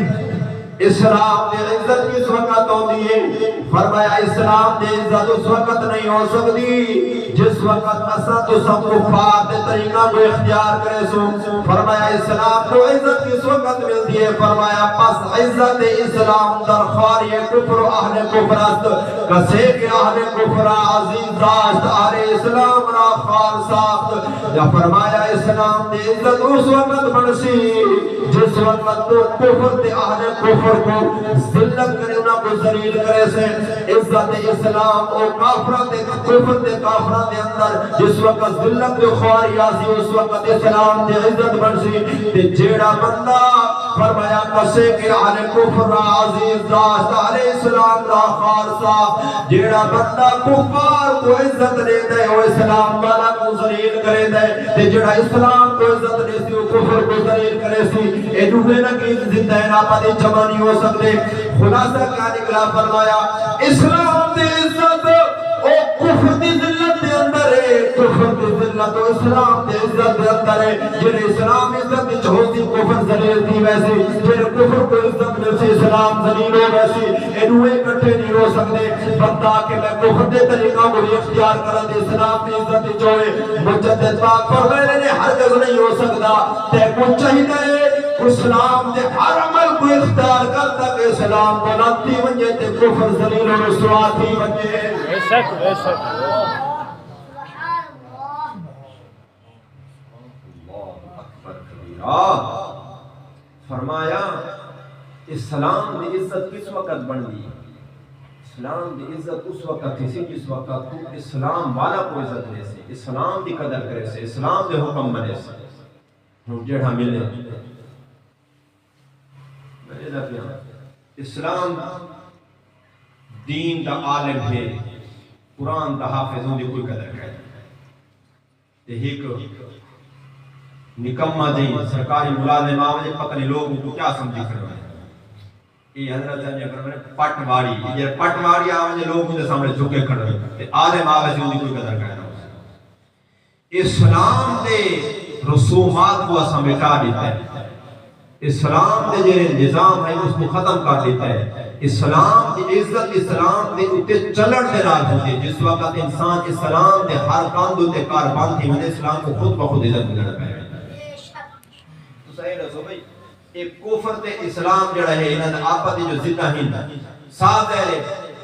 اسلام دی عزت کس وقت ہوتی ہے فرمایا اسلام دی عزت اس وقت نہیں ہو سکتی جس وقت اسا تو سب کفار دے طریقہ کو اختیار کرے سو فرمایا اسلام کو عزت کس وقت ملتی ہے فرمایا پس عزت اسلام درخواری کفر و اہل کفر است کسے کے اہل کفر عزیز داشت اہل اسلام را خال ساخت یا فرمایا اسلام دی عزت اس وقت بڑسی جس وقت تو کفر دے اہل کفر کو ذلت کرے انہاں کو ذلیل کرے سے عزت اسلام او کافرہ دے کفر دے کافرہ دے اندر جس وقت ذلت دے خواری آسی اس وقت اسلام دے عزت بڑسی تے جیڑا بندہ فرمایا کسے کے اہل کفر عزیز داشت اہل اسلام را خالصہ جیڑا بندہ کفار کو عزت دے دے وہ اسلام والا کو ذلیل کرے دے تے جیڑا اسلام کو عزت دے سی وہ کفر کو ذلیل کرے سی اے دوے نہ کہ زندہ نہ پدی جمع نہیں ہو سکتے خلاصہ کیا نکلا فرمایا اسلام دے عزت او کفر دی ذلت دے اندر ہے کفر دی ذلت او اسلام دے عزت دے اندر ہے جنہیں اسلام عزت دی چھوٹی کفر ذلیل تھی ویسے جنہیں کفر کو عزت دے سے اسلام ذلیل ہو ویسے انوے کٹھے نہیں ہو سکتے بندہ کہ میں کفر دے طریقہ کو اختیار کرا دے اسلام دی عزت دی چھوڑے مجدد پاک فرمائے نے ہرگز نہیں ہو سکتا تے کو چاہیے اسلام دے ہر عمل کو اختیار کرتا کہ اسلام بلندی ونجے تے کفر ذلیل و رسوا تھی ونجے بے شک بے شک فرمایا اسلام دی عزت کس وقت بن گئی اسلام دی عزت اس وقت تھی جس وقت تو اسلام والا کو عزت دے سے اسلام دی قدر کرے سے اسلام دے حکم بنے سے ہم جڑا ملے اسلام دین دا عالم ہے قرآن دا حافظوں دی کوئی قدر کرے ایک نکمہ دی سرکاری ملازم آوے پتہ نہیں لوگ کو کیا سمجھی کر رہے ہیں یہ حضرت صاحب نے فرمایا پٹواری یہ پٹواری آوے لوگ دے سامنے جھکے کھڑے ہیں عالم آوے سے ان دی کوئی قدر کرے اسلام دے رسومات کو اساں مٹا دیتا ہے اسلام دے جڑے نظام ہے اس کو ختم کر دیتا ہے. اسلام کی عزت اسلام دے اوتے چلن دے نال ہوندی ہے. جس وقت انسان اسلام دے ہر کام دے اوتے کاربن تھی ونے اسلام کو خود بخود عزت ملنا پے. تو صحیح دسو بھائی ایک کفر تے اسلام جڑا ہے انہاں دا آپس دی جو ضد ہیں صاف ہے.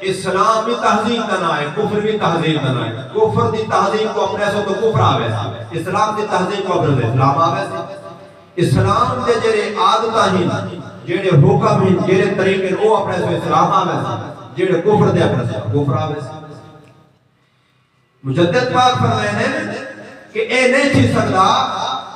اسلام بھی تہذیب کا نام ہے, کفر بھی تہذیب کا نام ہے. کفر دی تہذیب کو اپنے سے تو کفر آوے سی, اسلام دی تہذیب کو اپنے اسلام آوے سی. اسلام دے جڑے عادتاں ہیں جڑے حکم ہیں جڑے طریقے وہ اپنے سے اسلام آوے سی, جڑے کفر دے اپنے سے کفر آوے سی. مجدد پاک فرمائے کہ اے نہیں تھی سکتا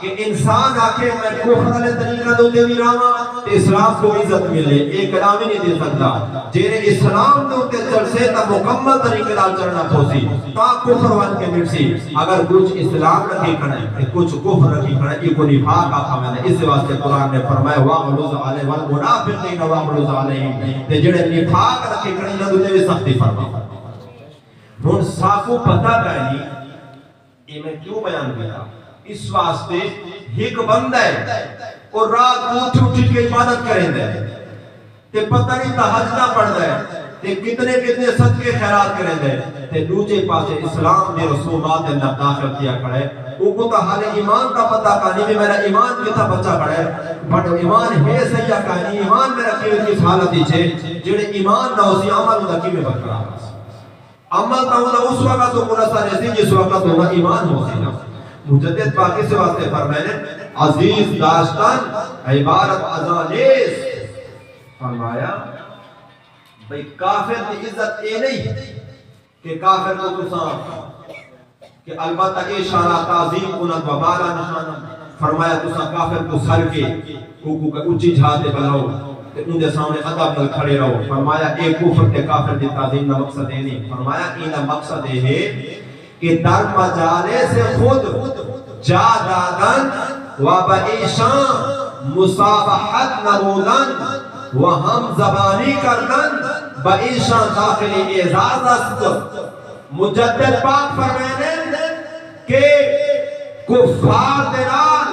کہ انسان آکے میں کفر والے طریقہ دے اوتے بھی رہواں تے اسلام کو عزت ملے. ایک کلام ہی نہیں دے سکتا. جڑے اسلام دے اوتے چل سے تا مکمل طریقے نال چلنا پوسی تا کفر وال کے مٹسی. اگر کچھ اسلام رکھی کھڑے تے کچھ کفر رکھی کھڑے یہ کو نفاق آکھا میں نے. اس واسطے قرآن نے فرمایا واغلظ علیہ والمنافقین واغلظ علیہم, تے جڑے نفاق رکھی کھڑے انہاں دے بھی سختی فرما. ہن ساکو پتہ نہیں یہ میں کیوں بیان کیا. اس واسطے ایک بندہ ہے اور رات اٹھ کے عبادت کریں دے تے پتہ نہیں تہجد نہ پڑھدا ہے تے کتنے صدقے خیرات کریں دے تے دوسرے پاسے اسلام دے رسومات دے اندر داخل کیا کھڑے. او کو تو حال ایمان کا پتہ کا نہیں میرا ایمان کتنا بچہ پڑا ہے بٹ ایمان ہے صحیح کا نہیں. ایمان میرا کس حالت ہے جڑے ایمان نہ ہوسی عمل دا کیویں برقرار. عمل کا اس وقت تو مناسب نہیں جس وقت تو ایمان ہوسی. مجدد پاکی سے واسطے فرمائے عزیز داشتن عبارت ازانیس فرمایا بھئی کافر کی عزت اے نہیں کہ کافر کو تساں کہ البتہ اے شانہ تعظیم کنت و بالا نشانہ. فرمایا تساں کافر کو سر کے کو اچھی جھاتے بلاؤ کہ ان دے سامنے ادب نال کھڑے رہو. فرمایا اے کفر تے کافر دی تعظیم نہ مقصد ہے نہیں. فرمایا اینا مقصد ہے کہ در مجالے سے خود جا دادن و بعیشان مصابحت نمودن و ہم زبانی کردن بعیشان داخلی اعزاز است. مجدد پاک فرمائنے کہ کفار دنال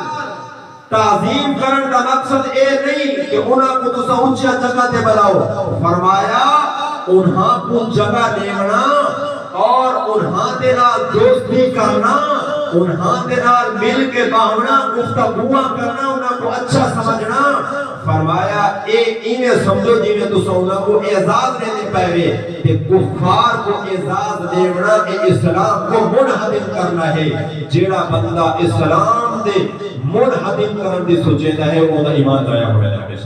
تعظیم کرن کا مقصد اے نہیں کہ انہاں کو تسا اونچا جگہ تے بلاؤ. فرمایا انہاں کو جگہ دینا اور انہاں دے نال دوستی کرنا, انہاں دے نال مل کے باہنا گفتگو کرنا, انہاں کو اچھا سمجھنا. فرمایا اے انہیں سمجھو جی میں تو سونا کو اعزاز دینے پہوے کہ کفار کو اعزاز دینا اے اسلام کو منحدم کرنا ہے. جیڑا بندہ اسلام دے منحدم کرن دی سوچیتا ہے وہ دا ایمان ضائع ہو جاتا ہے.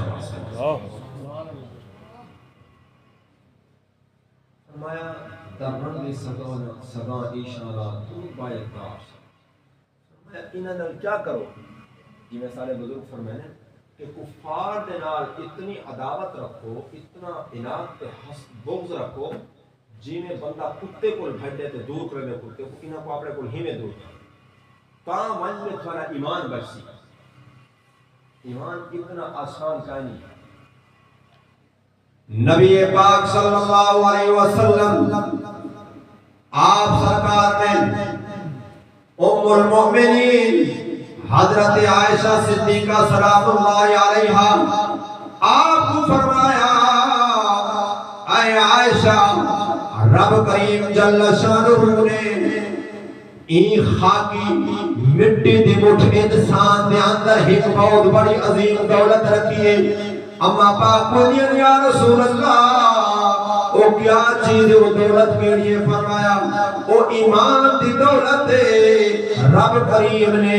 فرمایا درن میں سگاں ایشانہ تو باید دار. فرمایا انہاں نال کیا کرو جی میں سارے بزرگ فرمائے کہ کفار دے نال اتنی عداوت رکھو, اتنا اناد تے بغض رکھو جی میں بندہ کتے کو بھٹے تے دور کرنے کتے کو انہاں کو اپنے کو ہی میں دور تاں من میں تھوڑا ایمان بچ سی. ایمان اتنا آسان کا نہیں. نبی پاک صلی اللہ علیہ وسلم آپ سرکار نے ام المؤمنین حضرت عائشہ صدیقہ سلام اللہ علیہا آپ کو فرمایا اے عائشہ رب کریم جل شانہ نے این خاکی مٹی دی مٹھ انسان دے اندر ایک بہت بڑی عظیم دولت رکھی ہے. اما پاک بولین یا رسول اللہ او کیا چیز وہ دولت کے لیے فرمایا او ایمان دی دولت ہے. رب کریم نے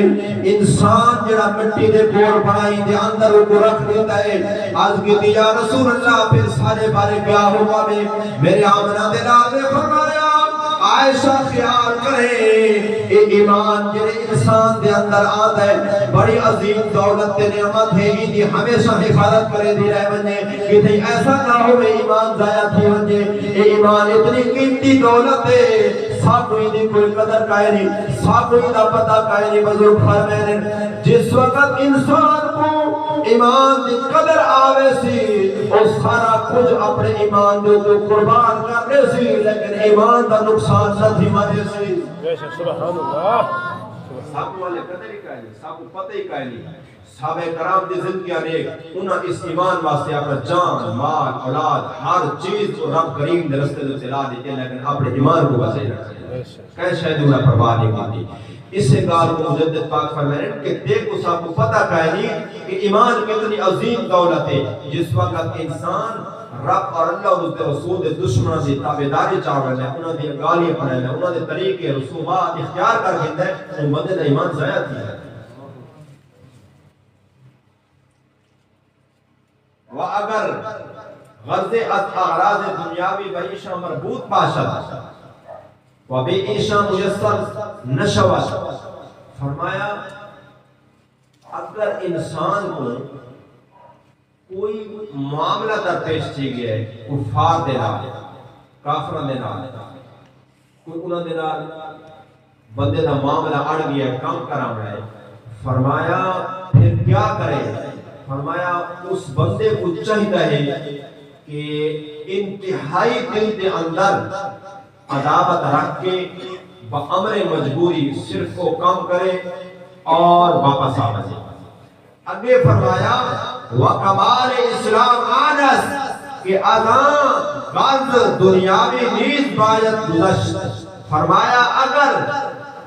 انسان جڑا مٹی دے گول بنائی دے اندر کو رکھ دیتا ہے. آج کی یا رسول اللہ پھر سارے بارے کیا ہوا میں میرے آمنہ دے نال نے فرمایا عائشہ خیال کرے اے ایمان جڑے انسان دے اندر آتا ہے بڑی عظیم دولت تے نعمت ہے. دی ہمیشہ حفاظت کرے دی رہے ونجے کہ ایسا نہ ہو ایمان ضائع تھی ونجے. اے ایمان اتنی قیمتی دولت ہے سا کوئی دی کوئی قدر کائے نہیں, سا کوئی دا پتہ کائے نہیں. بزرگ فرمائے جس وقت انسان کو ایمان دی قدر آوے سی اور سارا کچھ اپنے ایمان دے تو قربان کرنے سی لیکن ایمان دا نقصان نہ تھی مجھے سی. سبحان اللہ. سب والے قدر ہی کہہ لی سب پتہ ہی کہہ لی صحابہ کرام دی زندگیاں نے انہاں اس ایمان واسطے اپنا جان مال اولاد ہر چیز کو رب کریم دے رستے تے لا دیتے لیکن اپنے ایمان کو بچائے رکھتے کہ شاید انہاں پرواہ نہیں کی اسے گال کو مجدد پاک فرمائے کہ دیکھو سب کو پتہ کہنی کہ ایمان کتنی عظیم دولت ہے جس وقت انسان رب اور اللہ اور اس کے رسول دے دشمنوں دی تابعداری چاہ رہے ہیں انہاں دی گالیاں پڑھے ہیں انہاں دے طریقے رسومات اختیار کر کے ہے وہ مدد ایمان ضائع تھی ہے و اگر غرض از اغراض دنیاوی و عیشہ مربوط باشد و بے عیشہ میسر نشود فرمایا اگر انسان کو کوئی معاملہ درپیش کی گیا ہے کفار دے نال کافران دے نال کوئی انہاں دے نال بندے دا معاملہ اڑ گیا ہے کام کرام ہے فرمایا پھر کیا کرے فرمایا اس بندے کو چاہیے ہے کہ انتہائی دل دے اندر عداوت رکھ کے بامر مجبوری صرف کو کام کرے اور واپس آ جائے اگے فرمایا وکمال اسلام آنس کہ اذان غرض دنیاوی نیز باید گزشت فرمایا اگر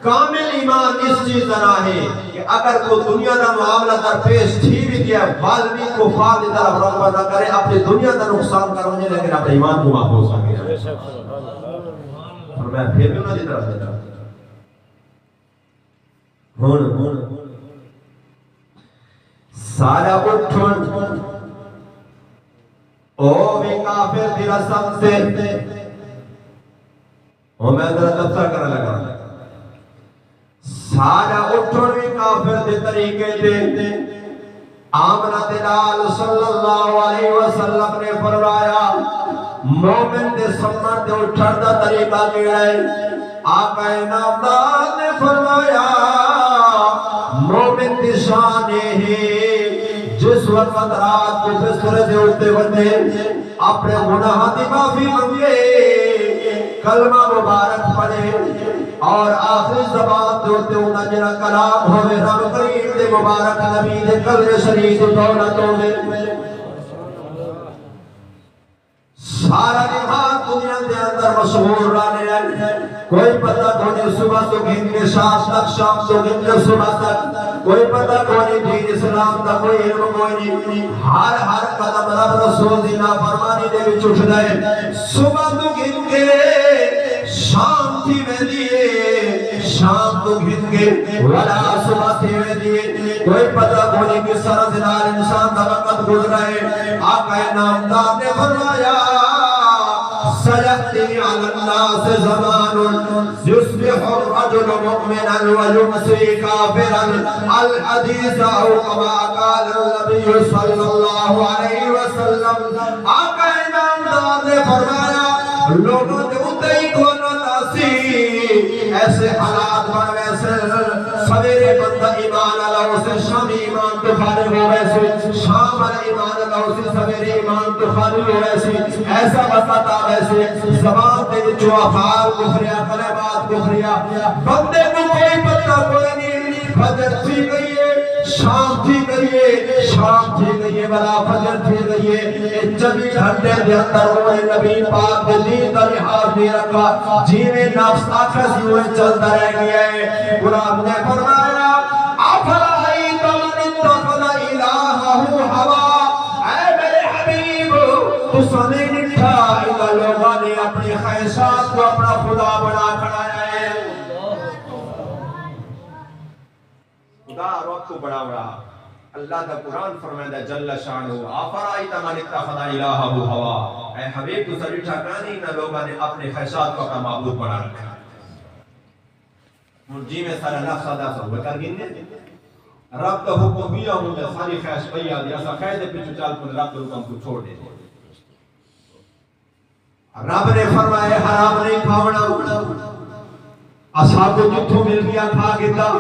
کامل ایمان اس چیز نہ ہے کہ اگر کوئی دنیا کا معاملہ درپیش تھی بھی کیا بالمی کفار کی طرف رغبت نہ کرے اپنی دنیا کا نقصان کرنے لیکن اپنے ایمان کو محفوظ کرے اور میں پھر بھی انہوں کی طرف دیتا ہوں سارا اٹھن او بھی کافر دی رسم سے اور میں ذرا تفسیر کرنے لگا سارا اٹھن بھی کافر دے طریقے دے آمنہ دلال صلی اللہ علیہ وسلم نے فرمایا مومن دے سمن دے اٹھن دا طریقہ کیا ہے آقا نامدار نے فرمایا مومن دی شان ہے جس وقت رات کو بستر سے اٹھتے بندے اپنے گناہ دی معافی مانگے کلمہ مبارک پڑھے اور آخری زبان دوتے ہونا جنہ کلام ہوئے رب کریم دے مبارک نبی دے قلب شریف دولتوں میں سارا نہاں دنیا دے اندر مشہور رانے ہیں کوئی پتہ کوئی صبح تو گھن کے شام تک شام تو گھن کے صبح تک کوئی پتہ کوئی دین اسلام کا کوئی علم کوئی نہیں ہر قدم رب رسول دی نافرمانی دے وچ اٹھ گئے صبح تو گھن کے شام تھی میں دیئے شام تو گھن کے ولا صبح تھی میں دیئے کوئی پتہ کوئی کس طرح زنار انسان دا وقت گزرائے آقا نامدار نے فرمایا سيأتي على الناس زمان يصبح الرجل مؤمنا ويمسي كافرا الحديث أو كما قال النبي صلى الله عليه وسلم آقا نامدار نے فرمایا لوگوں نے اتائی کو ناسی ایسے حالات بن ویسے سویرے بندہ ایمان اللہ اسے شام ایمان تو خارج ہو ویسے شام ایمان اللہ اسے سویرے ایمان تو خارج ہو ویسے ایسا بتاتا ویسے زبان دے جو افعال کفریہ کلمات کفریہ بندے کو کوئی پتہ کوئی نہیں فجر تھی گئی ہے شام تھی گئی ہے شام تھی گئی ہے بلا فجر تھی گئی ہے 24 گھنٹے دے اندر ہوئے نبی پاک دے دین کا لحاظ نہیں رکھا جیویں نفس آکھس ہوئے چلتا رہ گیا ہے قرآن نے فرمایا افرائیت من اتخذ الہہ ہوا اے میرے حبیب تو سنے نٹھا ان لوگوں نے اپنی خواہشات کو اپنا خدا بنا کھڑایا ہے خدا رب کو بڑا رہا اللہ کا قرآن فرمائدہ جل شانہ آفرائیت من اتخذ الہہ ہوا اے حبیب تو سبھی ٹھکانی نہ لوگوں نے اپنے خواہشات کو اپنا معبود بنا رکھا جی میں سارا نفس آدھا سا ہوئے کر گننے رب کا حکم بیا ہوں جا ساری خواہش بیا دیا ایسا خواہد پیچھو چال کن رب کا حکم کو چھوڑ دے رب نے فرمائے حرام نہیں کھاونا اصحاب کو جتھو مل گیا کھا گتا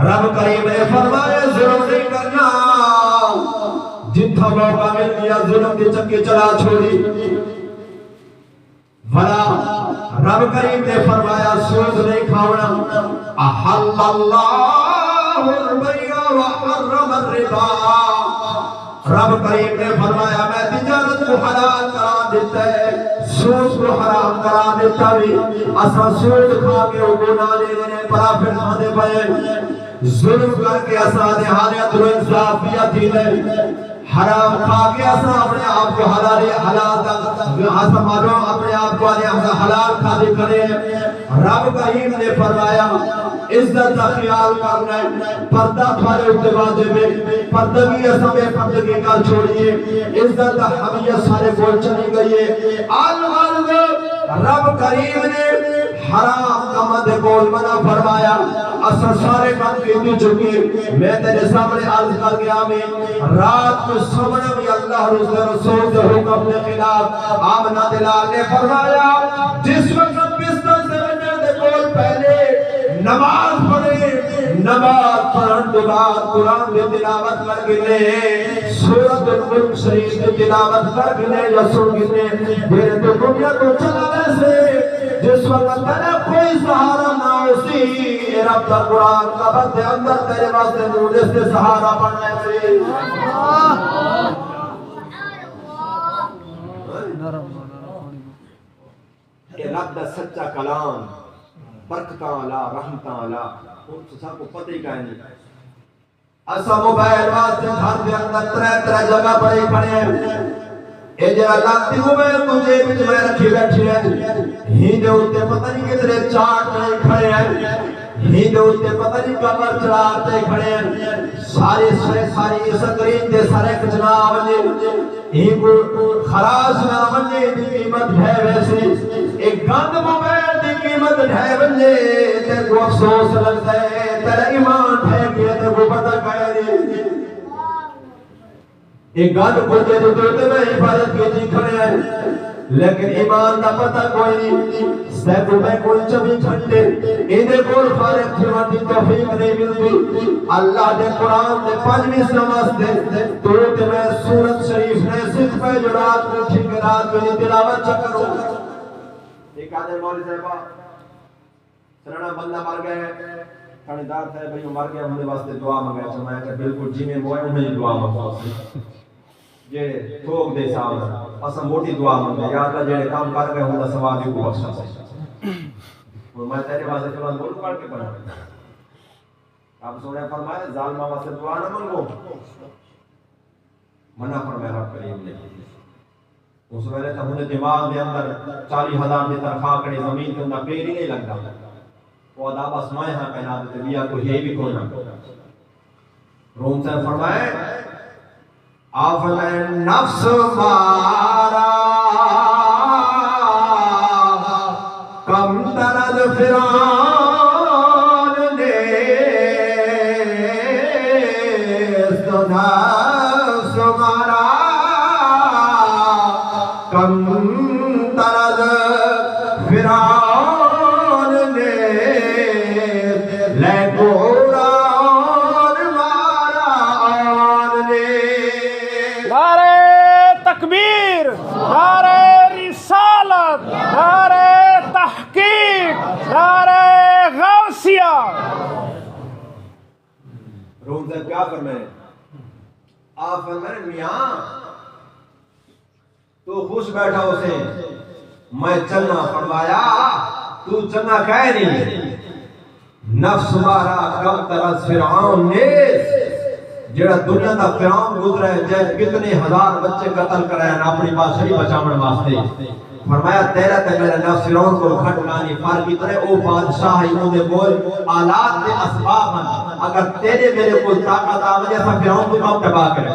رب کریم نے فرمائے ظلم نہیں کرنا جتھا موقع مل گیا ظلم کے چکے چلا چھوڑی فلا رب کریم نے فرمایا سود نہیں کھاونا احل اللہ البیع وحرم الربا رب کریم نے فرمایا میں تجارت کو حلال قرار دیتا ہے سود کو حرام قرار دیتا بھی اسا سود کھا کے گناہ لے لینے پرافٹ کھانے پئے ظلم کر کے اسا دے حالیت و انصافیت ہی لے حرام کھا کے اسا اپنے آپ کو حلال اسا معلوم اپنے آپ کو حلال کھا دے کرے رب کریم نے فرمایا عزت کا خیال کرنا ہے پردہ تھوڑے اتے واجب ہے پردگی اسمیں پردگی کا چھوڑیے عزت کا حمیت سارے بول چلی گئی ہے الغرض رب کریم نے حرام کا مد بول منع فرمایا اسا سارے کام کیتی چکے میں تیرے سامنے عرض کر گیا میں رات کو سمجھ بھی اللہ رسول کے حکم کے خلاف آمنہ دلال نے فرمایا جس وقت بستر سے بچے دے بول پہلے نماز پڑھے نماز پڑھن کے بعد قرآن کی تلاوت کر گنے سورۃ الملک شریف کی تلاوت کر گنے یا سن گنے میرے تو دنیا کو چلا ویسے جس وقت تیرے کوئی سہارا نہ ہوسی رب کا قرآن کا بند اندر تیرے واسطے نور سے سہارا بننے سے کہ رب دا سچا کلام برکتاں اللہ رحمتاں اللہ ان سب کو پتہ ہی کہیں نہیں اسا موبائل واسطے گھر دے اندر ترے جگہ پڑے کھڑے ہیں اے جڑا لاتی موبائل تجھے وچ میں رکھی بیٹھی ہے ہی دے اوتے پتہ نہیں کتنے چاٹ پڑے کھڑے ہیں ہی دے اوتے پتہ نہیں کمر چڑھاتے کھڑے ہیں ساری سکرین دے سارے کچنا ونجے ہی کو خراش نہ ونجے دی قیمت ہے ویسی ایک گند موبائل دی قیمت ہے ونجے تے کو افسوس لگتا ہے تیرا ایمان ہے کہ تے کو پتہ کہے نہیں ایک گند کو دے دو تے میں حفاظت کی جی کھڑے ہیں لیکن ایمان دا پتہ کوئی نہیں سیکو میں کوئی 24 گھنٹے انہیں کول فارغ تھیوان دی توفیق نہیں ملتی اللہ دے قرآن دے 5ویں نماز دے تو تے میں سورت شریف نے صرف پہ جو رات کو ٹھیک رات میں تلاوت چکروں ایک آدھے مولی صاحبہ سننا بندہ مر گئے خاندار صاحب بھئی مر گیا ہمیں واسطے دعا منگائے چمائے کہ بالکل جی میں موائے انہیں دعا منگائے جیڑے تھوک دے سامنے اسا موٹی دعا منگے یا اللہ جیڑے کام کر گئے ہوں دا ثواب کو بخشا اور میں تیرے واسطے قرآن بول پڑھ کے پڑھا آپ سونے فرمائے ظالمہ واسطے دعا نہ منگو منع فرمائے رب کریم نے اس ویلے تھا انہیں دماغ دے اندر 40,000 دی تنخواہ کڑی زمین کے اندر پیر ہی نہیں لگتا وہ عذاب اسمائے ہاں پہنا دیتے لیا کوئی ہے بھی کوئی نہ روم سے فرمائے آپ نے نفس مارا کم ترد فرعون نے نفس مارا کم ترد فرعون نے لے قرآن مارا آن نے تکبیر نعرہ رسالت نعرہ تحقیق نعرہ غوثیہ روم صاحب کیا فرمائے آپ فرمائے میاں تو خوش بیٹھا اسے میں چلنا فرمایا تو چلنا کہے نہیں نفس مارا کم ترس فرعون نیس جڑا دنیا دا فرعون گزرا ہے جائے کتنے ہزار بچے قتل کرے ہیں اپنی بادشاہی بچاون واسطے فرمایا تیرا تے میرا نفس فرعون کو گھٹکانی فرق اتنے او بادشاہ انہوں نے بول آلات دے اسباب ہیں اگر تیرے میرے کو طاقت آوے ایسا فرعون کو کام تباہ کرے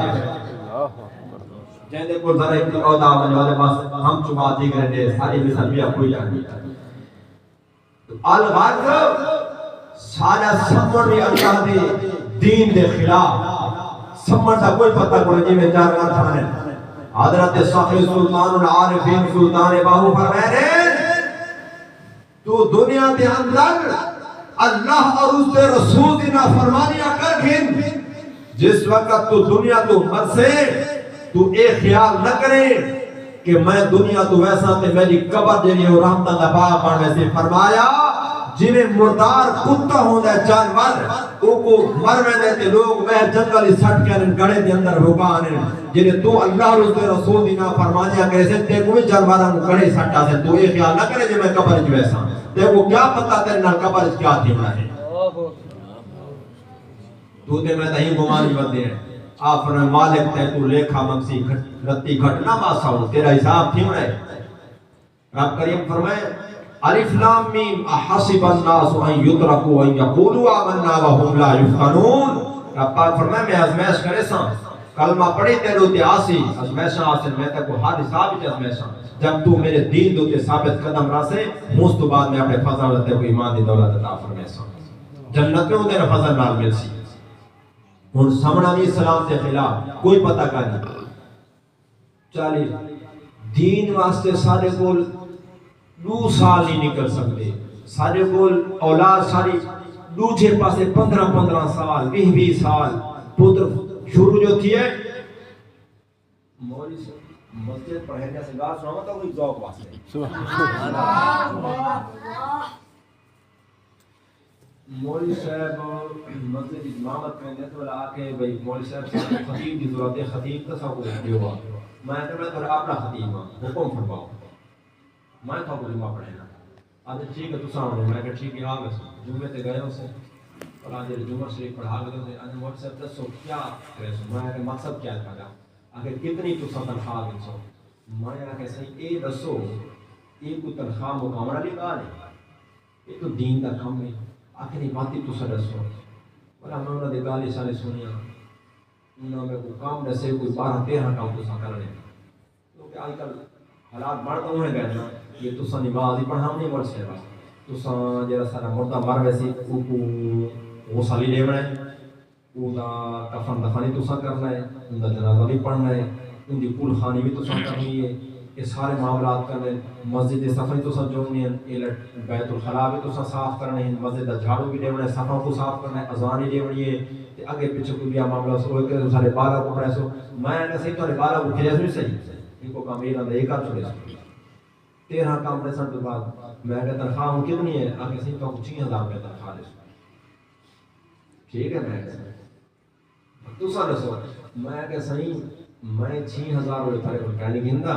جہنے کو ذرا ایک عہدہ آنے والے پاس ہم چما دیگر دے ساری مسلمیہ کوئی جانی الغرض سارا سمڑ بھی اللہ دے دین دے خلاف سمجھ دا کوئی پتہ کوئی جی میں چار کار تھانے حضرت صاحب سلطان العارفین سلطان باہو فرمائے تو دنیا دے اندر اللہ اور اس دے رسول دی نافرمانیاں کر گھن جس وقت تو دنیا تو مر سے تو ایک خیال نہ کرے کہ میں دنیا تو ویسا تے میری قبر جڑی ہے رحمتاں دا باغ بن ویسے فرمایا جویں مردار کتا ہوندا ہے جانور او کو مر ویندے تے لوگ وہ جنگل ہی سٹ کے گڑے دے اندر رکانے جڑے تو اللہ اور اس دے رسول دی نافرمانیاں کرے سے تے کوئی جانوراں نوں گڑے سٹا سے تو یہ خیال نہ کرے جے میں قبر وچ ویسا تے وہ کیا پتہ تیرے نال قبر وچ کیا تھینا ہے تو تے میں تہیں گمانی بندے ہیں آپ نے مالک تے تو لیکھا منسی رتی گھٹنا ماسا ہوں تیرا حساب تھی ہے رب کریم فرمائے الف لام میم احسب الناس ان یترکوا ان یقولوا آمنا وهم لا یفتنون رب پاک فرمائے میں آزمائش کرے سا کلمہ پڑھی تیرے تے آسی آزمائش حاصل میں تے کو ہر حساب وچ آزمائش جب تو میرے دین دو تے ثابت قدم راسے اس تو بعد میں اپنے فضل تے کو ایمان دی دولت عطا فرمائے سا جنت میں تیرا فضل نال مل سی ہن سمنا علیہ السلام کے خلاف کوئی پتہ کا نہیں چالی دین واسطے سارے کول 2 سال نہیں نکل سکتے سارے کول اولاد ساری دوجے پاسے 15 سال 20 سال پتر شروع جو تھی ہے مولوی سے مسجد پڑھنے سے گار سناوا تو کوئی ذوق واسطے سبحان اللہ مولوی صاحب مسجد امامت میں تو لا کے بھئی مولوی صاحب سے خطیب کی ضرورت ہے خطیب کا سب کو دیوا میں تو اپنا خطیب ہوں حکم فرماؤ میں تو کلمہ پڑھنا آج ٹھیک ہے تو سامنے میں کہ ٹھیک ہے آ گئے جمعے تے گئے اسے اور آج جمعہ شریف پڑھا گئے تھے آج واٹس ایپ دسو کیا کرے سو میں کہ مقصد کیا تھا اگر کتنی تو تنخواہ دے سو میں کہ صحیح اے دسو یہ کو تنخواہ مقامرہ نہیں کہا نہیں یہ تو دین دا کام ہے آخری باتی تو سدسو بلا میں انہوں نے گالی سالے سنیا انہوں نے کوئی کام دسے کوئی 12-13 کام تو سا کرنے کیونکہ آج کل حالات بڑھتا ہوئے گئے نا یہ تو سا نماز ہی پڑھا نہیں مر سے بس تو سا جیرا سارا مردہ مر ویسی وہ سالی لے بڑھے وہ دا کفن دفنی تو سا کرنا ہے ان دا جنازہ بھی پڑھنا ہے ان دی پول خانی بھی تو سا کرنی ہے یہ سارے معاملات کرنے مسجد صفائی تو سا جوڑنی ہے بیت الخلاء بھی تو سا صاف کرنے ہیں مسجد دا جھاڑو بھی دیونے صفحہ کو صاف کرنا ہے اذان ہی دیونی ہے تے اگے پیچھے کوئی بھی معاملہ سو ہوئے کہ سارے بالا کو پڑھے سو میں نے صحیح تو بالا کو کھلے سو صحیح ان کو کام ایران دے ایک آج چھوڑے سو 13 کام دے سن تو بعد میں کہ تنخواہ ہوں کتنی ہے آگے صحیح تو 6000 روپے تنخواہ دے سو ٹھیک ہے میں کہ تو سا دسو میں کہ صحیح میں 6000 روپے تھارے کو کہنے گندہ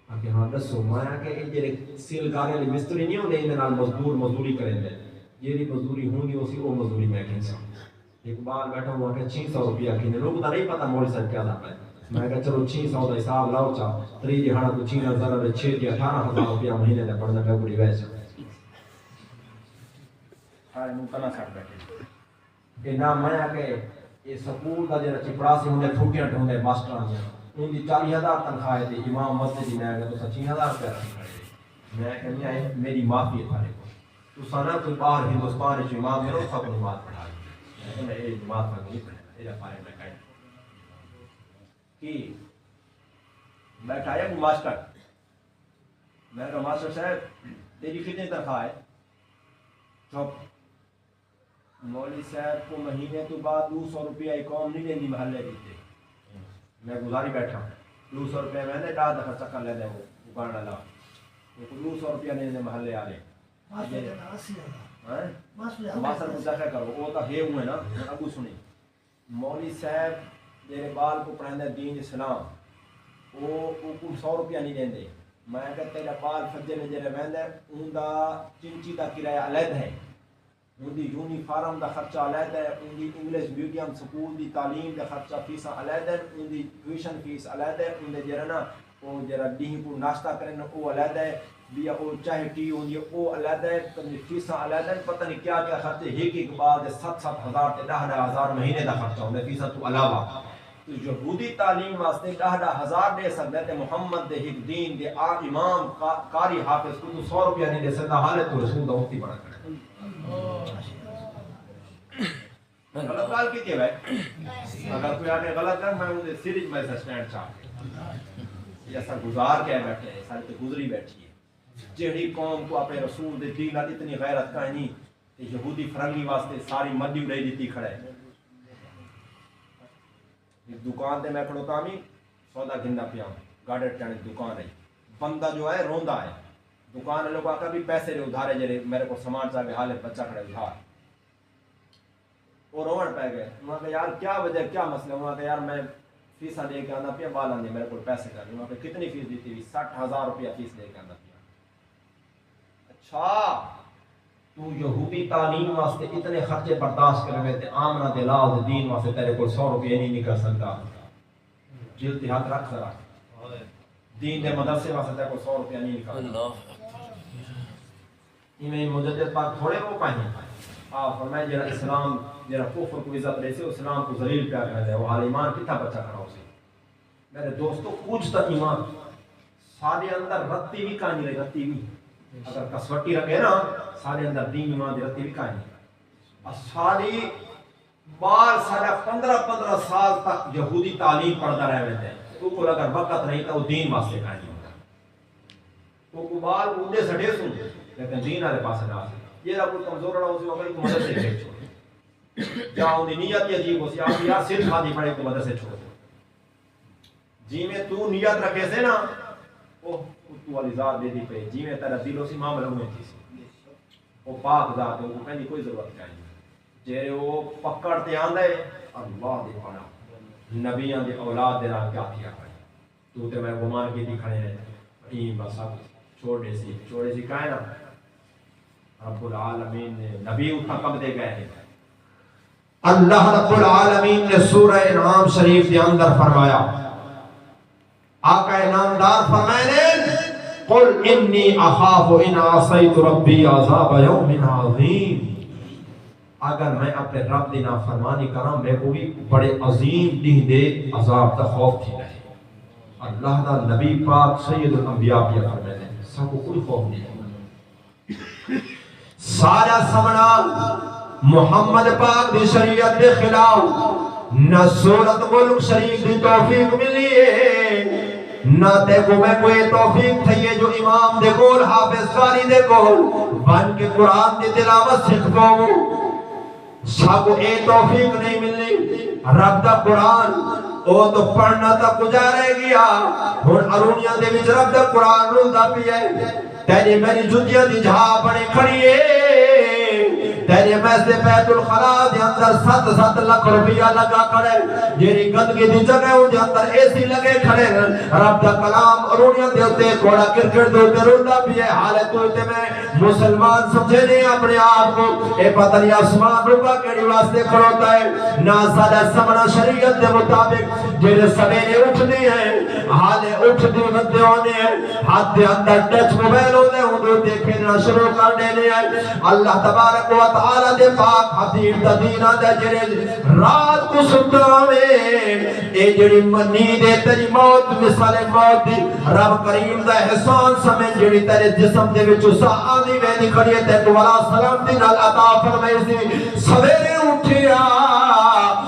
کہ ہاں دسو میں کہ یہ سیل کارے لی مستری نہیں ہونے اندھے نال مزدوری کریں دے یہ مزدوری ہوں گی اسی وہ مزدوری میں کہیں سا ایک بار بیٹھا ہوا کہ 600 روپیہ کھینے لوگ تا نہیں پتا مولی صاحب کیا تھا میں کہا چلو 600 دا حساب لاؤ چاہ تری جی ہانا تو 6000 دے 6 دی 18000 روپیہ مہینے دے پڑھنا پہ بڑی ویسے سارے ممکنہ ساتھ بیٹھے کہ نام میں کہ یہ سکول دا جیرا چپڑا سے ہوندے ٹھوکیاں ٹھوندے ماسٹران جیرا ان دی 40000 تنخواہ تھی امام مسجد میں آگے تو 6000 روپیہ رکھا میں کہنی آئے میری معافی ہے تھارے کو تو سانا کوئی باہر ہندوستان جو امام میں رو سب نماز پڑھا ہے میں یہ نماز میں نہیں پڑھا ہے یہ پارے میں کہیں کہ بیٹھا ہے ماسٹر میں کہا ماسٹر صاحب تیری کتنی تنخواہ ہے چپ مولوی صاحب کو مہینے تو بعد 200 روپیہ اقوام نہیں لینی محلے دیتے میں گزاری بیٹھا 200 روپیہ میں نے 10 دفعہ چکر لے دے وہ اگاڑا لا 200 روپیہ نہیں دے محلے آ رہے ماسٹر مجھے کرو وہ تو ہے ہوئے نا ابو سنی مولوی صاحب میرے بال کو پڑھنے دین اسلام وہ 100 روپیہ نہیں دیں دے میں کہتا تیرا بال فجر میں جرے ویندے ان دا چنچی دا کرایہ علیحدہ ہے ان دی یونیفارم دا خرچہ علیحدہ ہے ان دی انگلش میڈیم سکول دی تعلیم دا خرچہ فیساں علیحدہ ہے ان دی ٹیوشن فیس علیحدہ ہے ان دے جرے نا وہ جرا ڈیہی کو ناشتہ کرنے وہ علیحدہ ہے بیا وہ چاہے ٹی ہوندی ہے وہ علیحدہ ہے کبھی فیساں علیحدہ ہے پتہ نہیں کیا کیا خرچے ایک بعد 7,000 تے 10,000 مہینے دا خرچہ ہوندے فیساں تو علاوہ تو یہودی تعلیم واسطے 10,000 دے سکتے تے محمد دے ایک دین دے امام قاری حافظ کو تو 100 روپیہ نہیں دے سکتا حالت تو رسول دا مفتی بڑا کرے غلط گال کی بھائی اگر کوئی آنے غلط کر میں انہیں سیریج میں سے سٹینڈ چاہتا یہ ایسا گزار کے بیٹھے ہیں سارے تے گزری بیٹھی ہے جہی قوم کو اپنے رسول دے دین اتنی غیرت کا نہیں کہ یہودی فرنگی واسطے ساری مدی اڑائی دیتی کھڑے دکان تے میں کھڑوتا ہوں سودا گھندا پیا گاڑی ٹانے دکان ہے بندہ جو ہے روندا ہے دکان والوں کو آقا بھی پیسے دے ادھارے جڑے میرے کو سامان چاہے حال بچہ کھڑے ادھار وہ روڑ پہ گئے انہوں نے کہا یار کیا وجہ کیا مسئلہ انہوں نے کہا یار میں فیسا لے کے آنا پیا بال آنے میرے کو پیسے کر انہوں نے کہا کتنی فیس دیتی ہوئی 60,000 روپیہ فیس لے کے آنا پیا اچھا تو یہودی تعلیم واسطے اتنے خرچے برداشت کر رہے تھے آمنہ دلاؤ دین واسطے تیرے کو 100 روپیہ نہیں نکل سکتا جلتی ہاتھ رکھ ذرا دین دے مدرسے واسطے تیرے کو 100 روپیہ نہیں نکل میں مجدد پاک تھوڑے وہ پائیں فرمائے جرا اسلام جرا کفر کو عزت رہے سے اسلام کو ذلیل پیار کر دے وہ حال ایمان کتنا بچہ کھڑا ہو سے میرے دوستو کچھ تا ایمان سارے اندر رتی بھی کہانی رہے رتی بھی اگر کسوٹی رکھے نا سارے اندر دین ایمان دی رتی بھی کہانی ساری بار سارا 15 سال تک یہودی تعلیم پڑھتا رہے تھے تو کو اگر وقت نہیں تھا وہ دین واسطے کہانی ہوتا تو کو بار اندے سڑے سن لیکن دین والے پاس نہ یہ رب کمزور رہا اسی وقت کو مدد سے چھوڑ جاؤں دی نیت عجیب ہو سی آپ یار صرف خادی پڑھے تو مدد سے چھوڑ جی میں تو نیت رکھے سے نا اوہ تو والی ذات دے دی پہ جی میں تیرا دل اسی معاملہ میں تھی سی وہ پاک ذات ہے وہ کہنے کوئی ضرورت نہیں جیرے وہ پکڑتے آندے اللہ دے پانا نبیان دے اولاد دے رہا کیا کیا پڑے تو تے میں گمان کی دی کھڑے ہیں این بس چھوڑے سی کہنا رب العالمین نے نبی اٹھا کب دے گئے ہیں اللہ رب العالمین نے سورہ انعام شریف کے اندر فرمایا آقا انعامدار فرمائے قل انی اخاف ان عصیت ربی عذاب یوم عظیم اگر میں اپنے رب دی نافرمانی کروں میں کو بھی بڑے عظیم دن دے عذاب کا خوف تھی رہے اللہ دا نبی پاک سید الانبیاء بھی فرمائے سب کو کوئی خوف نہیں سارا سمنا محمد پاک دی شریعت دے خلاف نہ سورت ملک شریف دی توفیق ملی ہے نہ تے کو میں کوئی توفیق تھئیے جو امام دے گول حافظ قاری دے گول بن کے قرآن دی تلاوت سکھوں سب اے توفیق نہیں ملی رب دا قرآن او تو پڑھنا تا کجا رہ گیا ہن ارونیاں دے وچ رب دا قرآن رلدا پیا ہے تیری میری جدیاں دی جہاں بڑی کھڑی ہے تیرے میسے بیت الخلا دے اندر 7 لاکھ روپیہ لگا کھڑے جیری گندگی دی جگہ ہوں دے اندر ایسی لگے کھڑے رب دا کلام ارونیاں دے ہوتے کوڑا کرکٹ دے ہوتے رلدا پیا ہے حالت ہوتے میں مسلمان سمجھے نہیں اپنے آپ کو اے پتہ نہیں آسمان رکا کیڑی واسطے کھڑوتا ہے نہ سادہ سمنا شریعت دے مطابق جیرے سویرے اٹھنے ہیں حالے اٹھ دی بندے ہونے ہیں ہاتھ دے اندر ٹچ موبائل ہونے ہوں دو دیکھنا شروع کر دینے ہیں اللہ تبارک و تعالی دے پاک حبیب تدینہ دے جیرے رات کو ستا میں اے جیڑی منی دے تیری موت مثال موت دی رب کریم دا احسان سمیں جیڑی تیرے جسم دے وچ سا آدھی ویدی کھڑی ہے تے دوارا سلام دی نال عطا فرمائی سی سویرے اٹھیا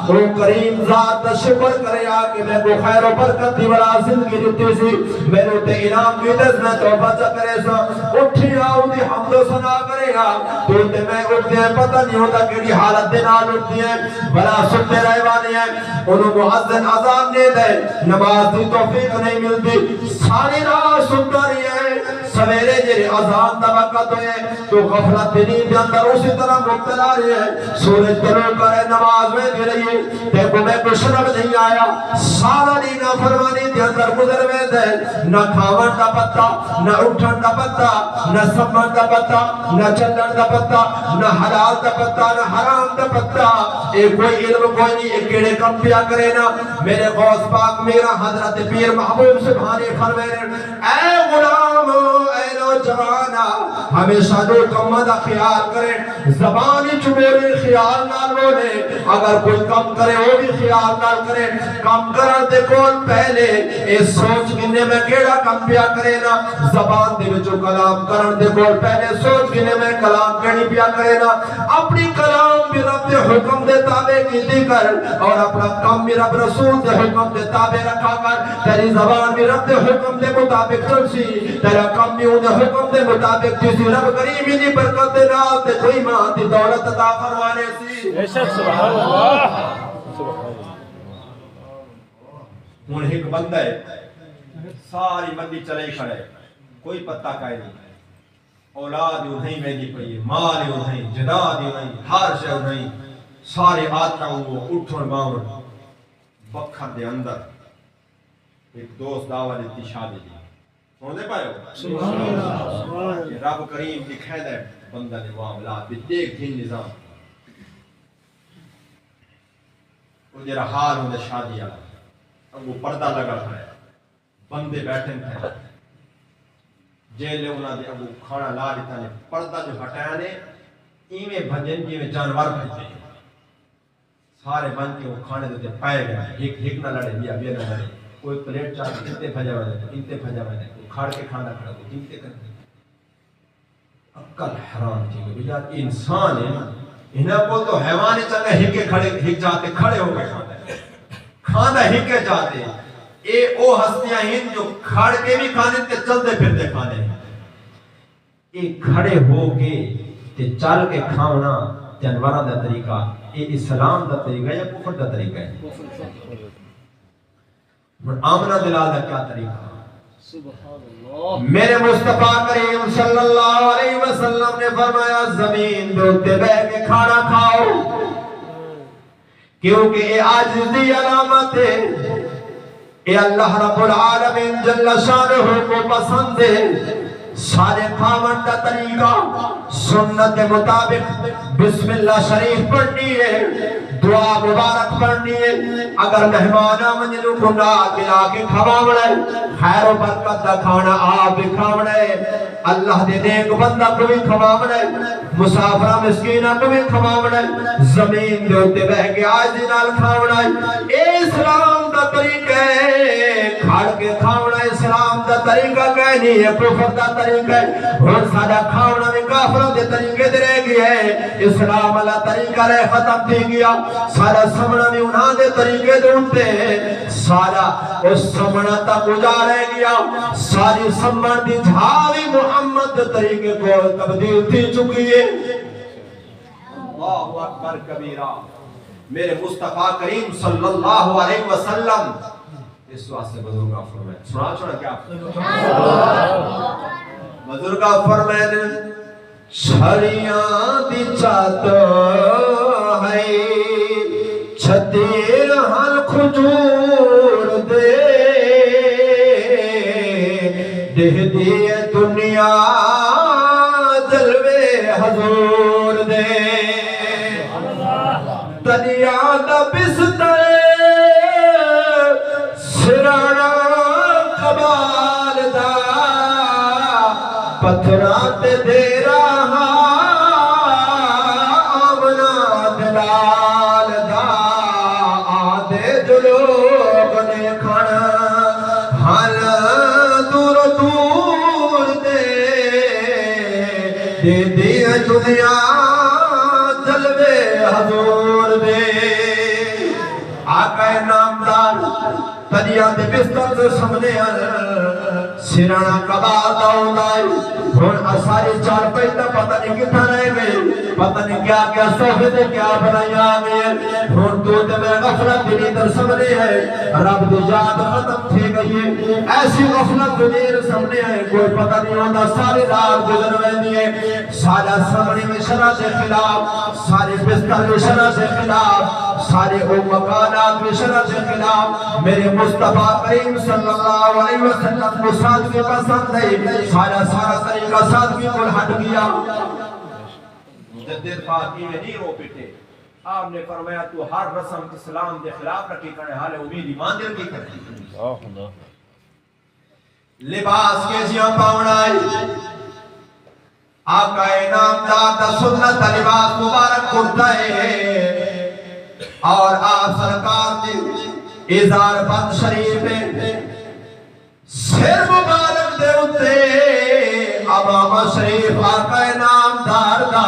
وہ کریم ذات دا شکر کرے آکے میں کو خیر و برکت دی بڑا زندگی دیتی سی میں نے تے انعام کی دس میں توبہ چا کرے سا اٹھیا دی حمد و ثنا کرے گا تو تے میں اٹھتے ہیں پتہ نہیں ہوتا کیڑی حالت دے نال اٹھتی ہیں بلا سنتے رہے والے ہیں انہوں مؤذن اذان دے دے نماز دی توفیق نہیں ملتی ساری رات سنتا رہی ہے سویرے جیرے اذان دا وقت ہوئے تو غفلت دینی دے اندر اسی طرح مبتلا رہی ہے سورج طلوع کرے نماز میں دے رہی ہے دیکھو میں کو شرم نہیں آیا سارا نہیں نہ فرمانی دے اندر گزر میں دے نہ کھاون دا پتہ نہ اٹھن دا پتہ نہ سمن دا پتہ نہ چلن دا پتہ نہ حلال دا پتہ نہ حرام دا پتہ اے کوئی علم کوئی نہیں ایک کیڑے کم پیا کرے نا میرے غوث پاک میرا حضرت پیر محبوب سبحانی فرمائے اے غلام اے نوجوانا ہمیشہ دو کم دا خیال کریں زبانی چموری خیال نہ لونے اگر کوئی کم کرے وہ بھی خیال نہ کرے کم کرن دے کول پہلے اے سوچ گنے میں کیڑا کم پیا کرے نا زبان دے وچوں کلام کرن دے کول پہلے سوچ گنے میں کلام کیڑی پیا کرے نا اپنی کلام بھی رب دے حکم دے تابع کیتی کر اور اپنا کام بھی رب رسول دے حکم دے تابع رکھا کر تیری زبان بھی رب دے حکم دے مطابق چل سی تیرا کام بھی انہیں حکم دے مطابق جسی رب کریم دی برکت دے نال تے کوئی ماں دی دولت عطا فرمانے سی سبحان اللہ ہن ایک بندہ ہے ساری مندی چلے کھڑے کوئی پتہ کائے نہیں اولاد نہیں ویندی پئی مال نہیں جداد نہیں ہر شے نہیں سارے آتا وہ اٹھن باون بکھر دے اندر ایک دوست دعوت دیتی شادی دی سوندے پائے سبحان اللہ کہ رب کریم دکھائے دے بندہ نے معاملات بھی دیکھ دین نظام وہ جرا حال ہوندے شادی آ وہ پردہ لگا ہے بندے بیٹھے تھے جیلے انہاں دے ابو کھانا لا دیتا نے پردہ جو ہٹایا نے ایویں بھجن جی میں جانور بھجے سارے بن کے وہ کھانے دیتے پائے گئے ایک نہ لڑے بیا نہ لڑے کوئی پلیٹ چاہ انتے بھجا ہوئے انتے بھجا ہوئے کوئی کھاڑ کے کھانا کھڑا کوئی انتے کرتے عقل حرام تھی کہ یار انسان ہے نا انہاں کو تو حیوان چلے ہکے کھڑے ہک جاتے کھڑے ہو گئے کھانا ہکے جاتے اے او ہستیاں ہیں جو کھڑ کے بھی کھانے تے چلتے پھرتے کھانے اے کھڑے ہو کے تے چل کے کھانا جانوراں دا طریقہ اے اسلام دا طریقہ یا کفر دا طریقہ ہے آمنہ دلال دا کیا طریقہ میرے مصطفیٰ کریم صلی اللہ علیہ وسلم نے فرمایا زمین دوتے بے کے کھانا کھاؤ کیونکہ اے عاجزی علامت ہے اے اللہ رب العالمین جل شانہ کو پسند ہے سارے کھاون کا طریقہ سنت مطابق بسم اللہ شریف پڑھنی ہے دعا مبارک پڑھنی ہے اگر مہمان آمدنوں کو نال ملا کے کھواونا ہے خیر و برکت دا کھانا آپ بھی کھواونا ہے اللہ دے نیک بندہ کو بھی کھواونا ہے مسافرہ مسکینہ کو بھی کھواونا ہے زمین دے ہوتے بہ کے آج نال کھواونا ہے اے اسلام دا طریقہ ہے کھاڑ کے کھواونا اسلام دا طریقہ کہنی ہے کفر دا طریقہ ہے اور سادہ کھواونا بھی کافروں دے طریقے دے رہ گیا ہے اسلام اللہ طریقہ رہ ختم تھی گیا سارا سمنا بھی انہاں دے طریقے دونتے ہیں سارا اس سمنا تک اجا رہ گیا ساری سمن دی جھاوی محمد دے طریقے کو تبدیل تھی چکی ہے اللہ اکبر کبیرہ میرے مصطفیٰ کریم صلی اللہ علیہ وسلم اس واسطے بزرگاں فرمائے سنا چھوڑا کیا بزرگاں فرمائے چھڑیاں دی چاہتا ہے چھتیر حل کھجور دے دہ دیئے دنیا جلوے حضور دے تنیا دا بستر سرانا قبال دا پتھرات دے رہا آمنا دلال دا آدھے جلوگ نے کھانا حال دور دور دے دیئے دنیا جلوے حضور دے آقا نامدار تنیا دے بستر سے سمنے سرانا کبال داؤں دائی ہون اساری چار پیٹا پتہ نہیں کتھا رہ گئے پتہ نہیں کیا کیا صحبے دے کیا بنائی آگئے ہون تو تے میں غفلت دنی در سمنے ہے رب دی یاد ختم تھی گئی ہے ایسی غفلت دنیر سمنے ہے کوئی پتہ نہیں ہوتا ساری رات گزر ویندی ہے سارا سمنے میں شرع سے خلاف سارے بستر میں شرع سے خلاف سارے مکانات میں شرع سے خلاف میرے مصطفیٰ کریم صلی اللہ علیہ وسلم کو ساتھ میں پسند ہے سارا طریقہ ساتھ میں کل ہٹ گیا مجدد فاقی میں نہیں رو پیٹے آپ نے فرمایا تو ہر رسم اسلام دے خلاف رکھی کرنے حال امید ایمان دے رکھی کرنے لباس کے جیاں پاؤنائی آقا نامدار دا سنت لباس مبارک کرتا ہے اور آپ سرکار نے ازار بند شریف میں سر مبارک دے اتے امام شریف آقا نامدار دا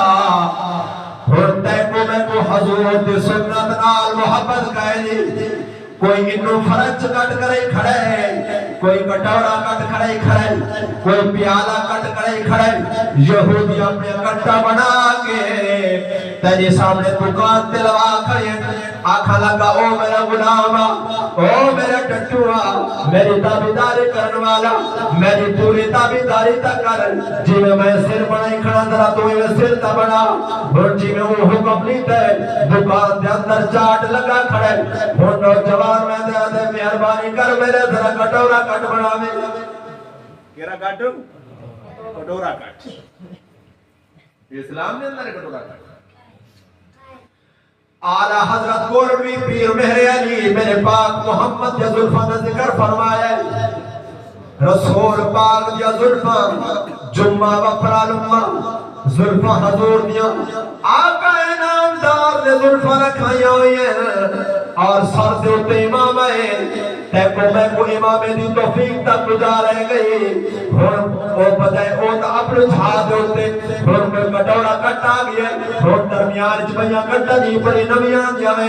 ہوتے کو میں کو حضور دے سنت نال محبت کہنی کوئی انو فرچ کٹ کرے کھڑے کوئی کٹورا کٹ کھڑے کھڑے کوئی پیالہ کٹ کرے کھڑے یہودی اپنے کٹا بنا کے تیرے سامنے دکان تے لوا کھڑے آکھا لگا او میرا غلام او میرا ٹٹوا میری تابعداری کرن والا میری پوری تابعداری تا کر جی میں سر بنائی کھڑا ذرا تو یہ سر تا بنا اور جی میں وہ حکم نہیں تے دکان دے اندر چاٹ لگا کھڑے ہن نوجوان میں دے مہربانی کر میرے ذرا کٹورا کٹ بناوے کیرا کٹ کٹورا کٹ اسلام نے اندر کٹورا کٹ اعلی حضرت گولوی پیر مہر علی میرے پاک محمد یا زلفہ کا ذکر فرمایا رسول پاک یا زلفہ جمعہ و پرالمہ زلفہ حضور دیا آقا نامدار نے زلفہ رکھایا ہوئی ہیں اور سر سے اتے امام ہے میں کو امام دی توفیق تک گزارے گئی ہن او بجائے او تا اپنے چھا دے ہوتے ہن میں کٹورا کٹا گیا ہن درمیان وچ بیاں کٹا نہیں پڑی نویاں دی آویں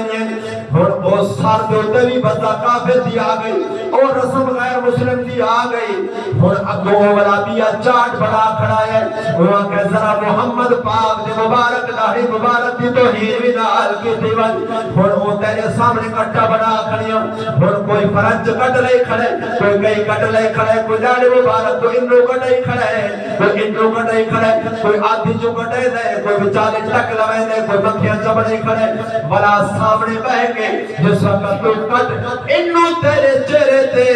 ہن او سر دے ہوتے بھی بندہ کافر دی آ گئی اور رسم غیر مسلم دی آ گئی ہن اگوں والا بیا چاٹ بڑا کھڑا ہے وہ کہ ذرا محمد پاک دے مبارک داڑھی مبارک دی توہین وی نال کیتی وج ہن او تیرے سامنے کٹا بڑا کھڑیا ہن کوئی فرج کٹ لے کھڑے کوئی کئی کٹ لے کھڑے کوئی داڑھی مبارک کوئی انو کٹے کھڑے کوئی انو کٹے کھڑے کوئی آدھی جو کٹے دے کوئی بچالے ٹک لوے دے کوئی مکھیاں چبڑے کھڑے بلا سامنے بہ کے جس وقت تو کٹ انو تیرے چہرے تے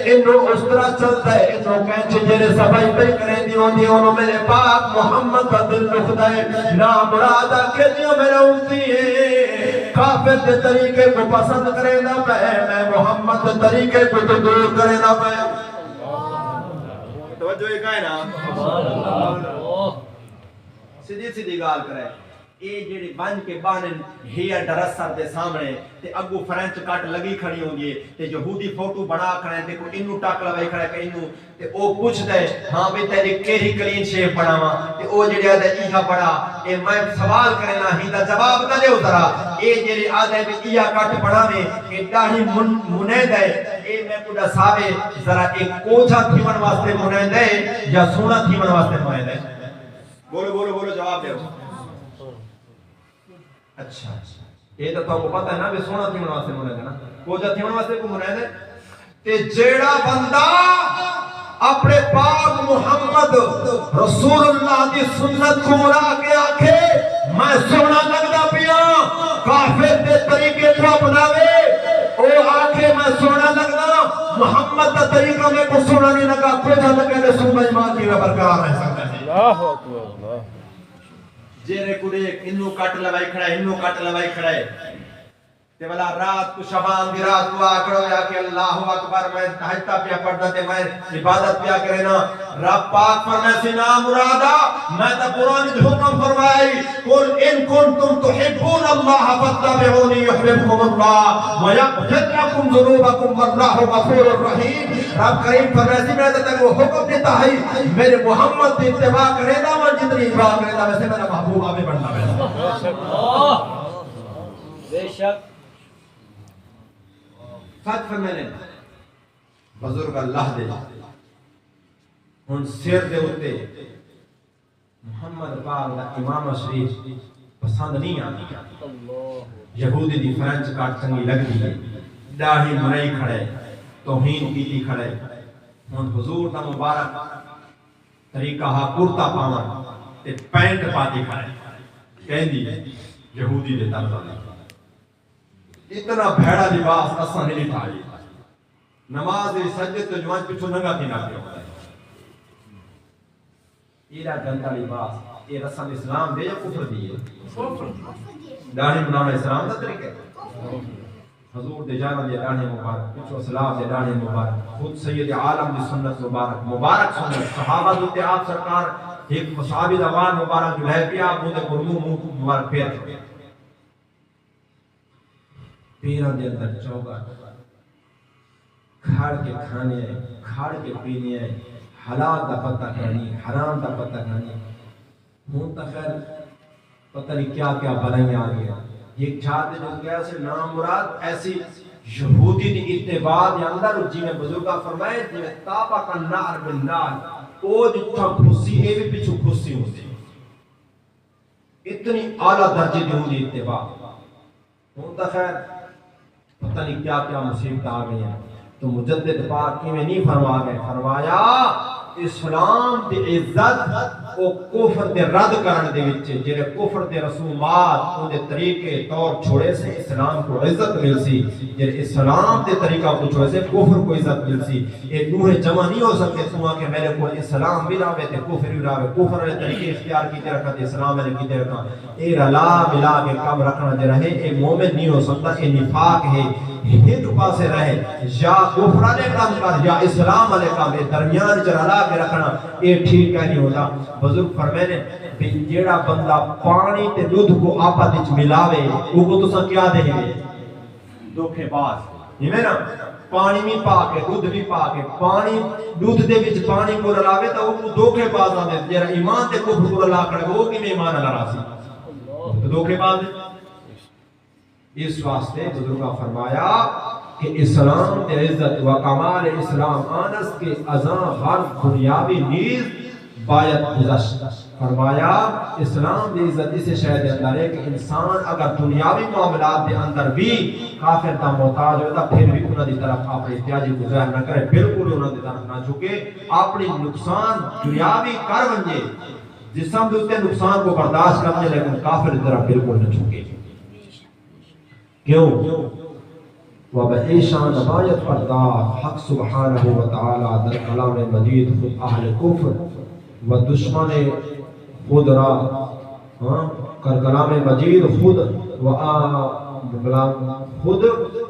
انو اس طرح چلتا ہے انو کینچے جیرے صفائی پہ کریں دیوں دیوں میرے پاک محمد کا دل رکھتا ہے نا مرادہ کے دیوں میرا امتی ہے کافر دے طریقے کو پسند کرے نہ پہ میں محمد دے طریقے کو تو دور کرے نہ پہ توجہ ایک ہے نا سیدھی سیدھی گال کرے اے جڑی بن کے بانن ہیا ڈرسر دے سامنے تے اگو فرنچ کٹ لگی کھڑی ہونگی تے یہودی فوٹو بنا کھڑے دیکھو انو ٹاک لوے کھڑے کہ انو تے او پوچھ دے ہاں بھی تیری کیری کلین شیف بناواں تے او جڑی آدھے ایہا بڑا اے میں سوال کرنا ہی دا جواب تا دے اترا اے جڑی آدھے بھی ایہا کٹ بناوے اے داڑھی منید ہے اے میں کو دساوے ذرا ایک کوچھا تھیون واسطے منید ہے یا سونا تھیون واسطے منید ہے بولو بولو بولو جواب دے اچھا یہ تو آپ کو پتہ ہے نا بھی سونا تھی منواسے منید ہے نا کوجا تھی منواسے کو منید ہے تے جیڑا بندہ اپنے پاک محمد رسول اللہ دی سنت کو مرا کے آکھے میں سونا لگدا پیا کافر دے طریقے کو اپناوے او آکھے میں سونا لگدا محمد دا طریقہ میں کو سونا نہیں لگا کوجا لگے دے سنبہ ایمان کی برقرار رہ سکتا ہے اللہ اکبر اللہ جیرے کڑے انو کٹ لوائی کھڑا ہے انو کٹ لوائی کھڑا ہے تے والا رات کو شبان دی رات کو آکڑو یا کہ اللہ اکبر میں تہجد پیا پڑھدا تے میں عبادت پیا کرے نا رب پاک فرمائے سے نا مرادا میں تا قرآن دی حکم فرمائی قل ان کنتم تحبون اللہ فاتبعونی یحببکم اللہ ویغفر لکم ذنوبکم واللہ غفور الرحیم رب کریم فرمائے سے میں تا وہ حکم دیتا ہے میرے محمد دی اتباع کرے نا اور جتنی اتباع کرے نا ویسے میرا محبوب آبے بننا ہے بے شک سچ فرمانے بزرگ اللہ دے ان سیر دے ہوتے محمد پاک دا امام شریف پسند نہیں آتی یہودی دی فرنچ کاٹ چنگی لگ دی داڑھی منائی کھڑے توہین کیتی کھڑے ان حضور دا مبارک طریقہ ہا کرتا پاون تے پینٹ پاتی کھڑے کہندی یہودی دے طرز اتنا بھیڑا لباس اساں نہیں ٹھائی نماز سجدے تو جوان پیچھے ننگا تھی نہ پیا ایرا گندا لباس یہ رسم اسلام دے یا کفر دی ہے داڑھی بنانا اسلام دا طریقہ ہے حضور دے جانا دے داڑھی مبارک پیچھے اسلام دے داڑھی مبارک خود سید عالم دی سنت مبارک مبارک سنت صحابہ دوتے آپ سرکار ایک صحابی دوان مبارک جو ہے پیا مودے قرمو مبارک پیر پیران دے اندر چوگا کھاڑ کے کھانے ہیں کھاڑ کے پینے ہیں حلال دا پتہ کرنی حرام دا پتہ کرنی ہون تا خیر پتہ نہیں کیا کیا بلائیں آگیا یہ چاہتے جو کیا سے نام مراد ایسی یہودی دی اتباع دے اندر جی میں بزرگا فرمائے جی میں تابا کا نار بالنار او جتا گھسی اے بھی پیچھو گھسی ہوتی اتنی اعلیٰ درجے کی ہوندی اتباع ہوں تو خیر پتہ نہیں کیا کیا مصیبت آ گئی ہیں تو مجدد پاک میں نہیں فرما گئے فرمایا اسلام دی عزت او کفر دے رد کرن دے وچ جڑے کفر دے رسومات اون دے طریقے طور چھوڑے سے اسلام کو عزت مل سی جڑے اسلام دے طریقہ کو چھوڑے سے کفر کو عزت مل سی یہ دوہے جمع نہیں ہو سکتے تو کہ میرے کو اسلام ملاوے تے کفر ملاوے کفر والے طریقے اختیار کیتے رکھا تے اسلام والے کیتے رکھا اے رلا ملا کے کام رکھنا جو رہے اے مومن نہیں ہو سکتا اے نفاق ہے ایک پاسے رہے یا کفر والے کام کر یا اسلام والے کام درمیان چلا کے رکھنا یہ ٹھیک ہے نہیں ہوتا بزرگ فرمانے کہ جیڑا بندہ پانی تے دودھ کو آپس وچ ملاوے وہ کو تساں کیا دیں گے دھوکے باز یہ نا پانی بھی پا کے دودھ بھی پا کے پانی دودھ دے وچ پانی کو رلاوے تو وہ دھوکے باز آندے جیڑا ایمان تے کفر کو رلا کر وہ کیویں ایمان نہ راسی تو دھوکے باز اس واسطے بزرگاں فرمایا کہ اسلام دے عزت و کمال اسلام آنس کے ازاں ہر دنیاوی نیز باید گزشت فرمایا اسلام دی عزت اسے شاید اندر ہے کہ انسان اگر دنیاوی معاملات دے اندر بھی کافر دا محتاج ہوتا پھر بھی انہاں دی طرف اپنی احتیاجی کو ظاہر نہ کرے بالکل انہاں دی طرف نہ جھکے اپنی نقصان دنیاوی کر ونجے جسم دے اوپر نقصان کو برداشت کرنے لیکن کافر دی طرف بالکل نہ جھکے کیوں وبعیشان باید پردار حق سبحانہ وتعالی در کلام مجید خود اہل کفر و دشمن خود را کر کلام مجید خود و خود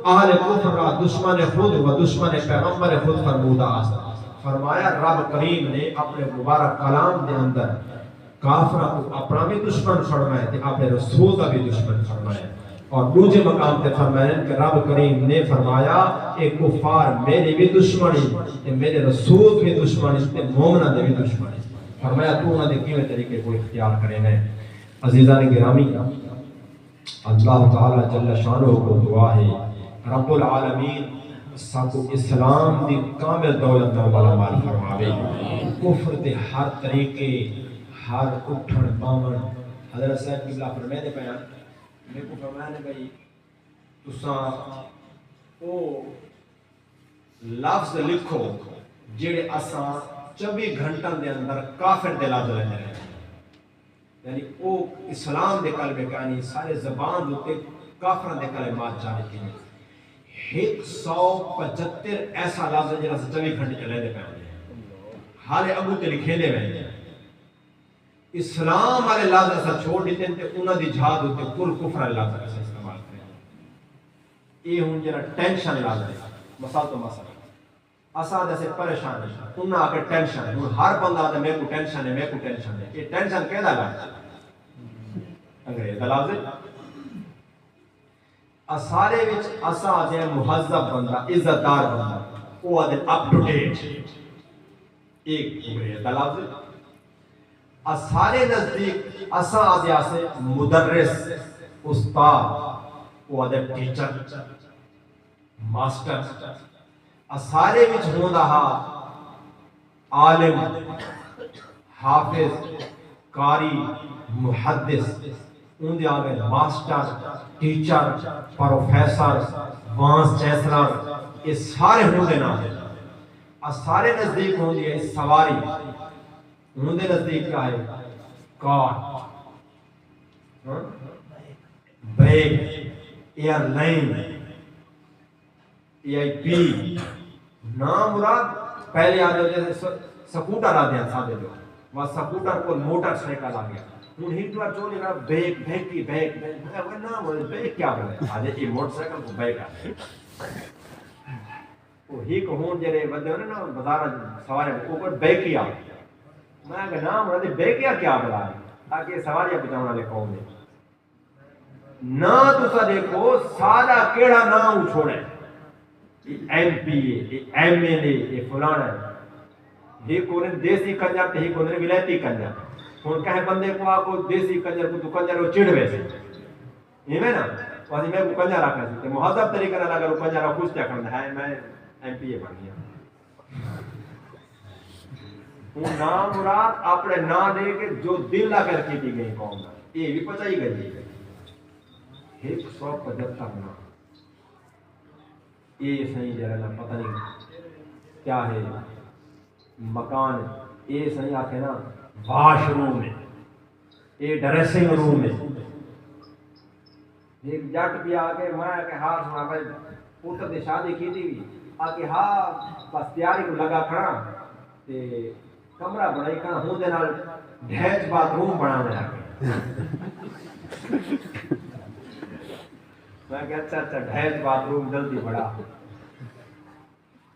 اہل کفر را دشمن خود و دشمن پیغمبر خود فرمودا است فرمایا رب کریم نے اپنے مبارک کلام دے اندر کافرہ کو اپنا بھی دشمن فرمایا تھے اپنے رسول کا بھی دشمن فرمایا اور دوسرے مقام تے فرمایا کہ رب کریم نے فرمایا اے کفار میرے بھی دشمنی تے میرے رسول بھی دشمنی تے مومنہ دے بھی دشمنی فرمایا تو انہاں دے کیویں طریقے کو اختیار کرے ہیں عزیزان گرامی اللہ تعالی جل شانہ کو دعا ہے رب العالمین سب کو اسلام دی کامل دولت میں والا مال فرماوے کفر دے ہر طریقے ہر اٹھن باون حضرت صاحب قبلہ فرمائے دے بیان میرے کو فرمایا نے بھائی تساں او لفظ لکھو جڑے اساں 24 گھنٹاں دے اندر کافر دے لفظ لیندے رہے یعنی او اسلام دے کلمے کہانی سارے زبان دے کافراں دے کلمات جانے کی 175 ایسا لفظ ہے جڑا 24 گھنٹے چلے دے پے حالے ابو تے لکھے دے وے اسلام والے لفظ ایسا چھوڑ دیتے ہیں کہ انہاں دی جہاد ہوتے کل کفر والے لفظ ایسا استعمال کریں یہ ہوں جنہا ٹینشن لفظ ہے مثال تو مثال اسا جیسے پریشان ہے انہاں آکے ٹینشن ہے ہر بندہ آتا ہے میرے کو ٹینشن ہے میرے کو ٹینشن ہے یہ ٹینشن کہہ دا لفظ انگریز دا لفظ ہے اسارے وچ اسا آتے ہیں مہذب بندہ عزت دار بندہ وہ آتے ہیں اپ ٹو ڈیٹ ایک انگریز دا لفظ ہے اسارے نزدیک اسا آدیا سے مدرس استاد وہ آدھے ٹیچر ماسٹر اسارے وچ ہوں رہا عالم حافظ قاری محدث ان دے آگے master teacher professor once chancellor یہ سارے ہوں دے نام اسارے نزدیک ہوں دیا سواری انہوں نے نزدیک کیا ہے کار بریک ایئر لائن ای آئی پی نام مراد پہلے آدھے جیسے سکوٹر آدھے ہیں سادھے جو وہاں سکوٹر کو موٹر سائیکل آ گیا ان ہٹلر جو لے رہا بیک کی بیک نام مراد بیک کیا بولے آدھے یہ موٹر سائیکل کو بیک آدھے وہ ہی کو ہون جرے بندے ہونے نا بازارہ سوارے اوپر بیک کیا میں کہا نام مراد بیک کیا بلا ہے تاکہ سواریاں بچاؤنا لے قوم دے نہ تو سا دیکھو سادہ کیڑا نام چھوڑے M P M L A فلانا ہے یہ کونے دیسی کنجر تے ہی کونے ولایتی کنجر ہن کہے بندے کو آکو دیسی کنجر کو تو کنجر وہ چڑ ویسے یہ میں نا واسے میں کو کنجر رکھنا سی مہذب طریقے نال اگر وہ کنجر خوش کیا کرنا ہے میں ایم پی اے بن گیا ہوں نام مراد اپنے نا دے کے جو دل لگا کی دی گئی قوم دا یہ بھی پچائی گئی 175 نا یہ صحیح جرا پتہ نہیں کیا ہے مکان یہ صحیح آکھے نا واش روم ہے یہ ڈریسنگ روم ہے ایک جٹ بھی آگے میں کہ ہاں سنا بھائی پوتر دی شادی کی تھی آگے ہاں بس تیاری کو لگا کھڑا تے کمرہ بنائی کھڑا ہوں دے نال ڈھیچ بات روم بنا میں آگے میں کہ اچھا ڈھیچ بات روم جلدی بڑا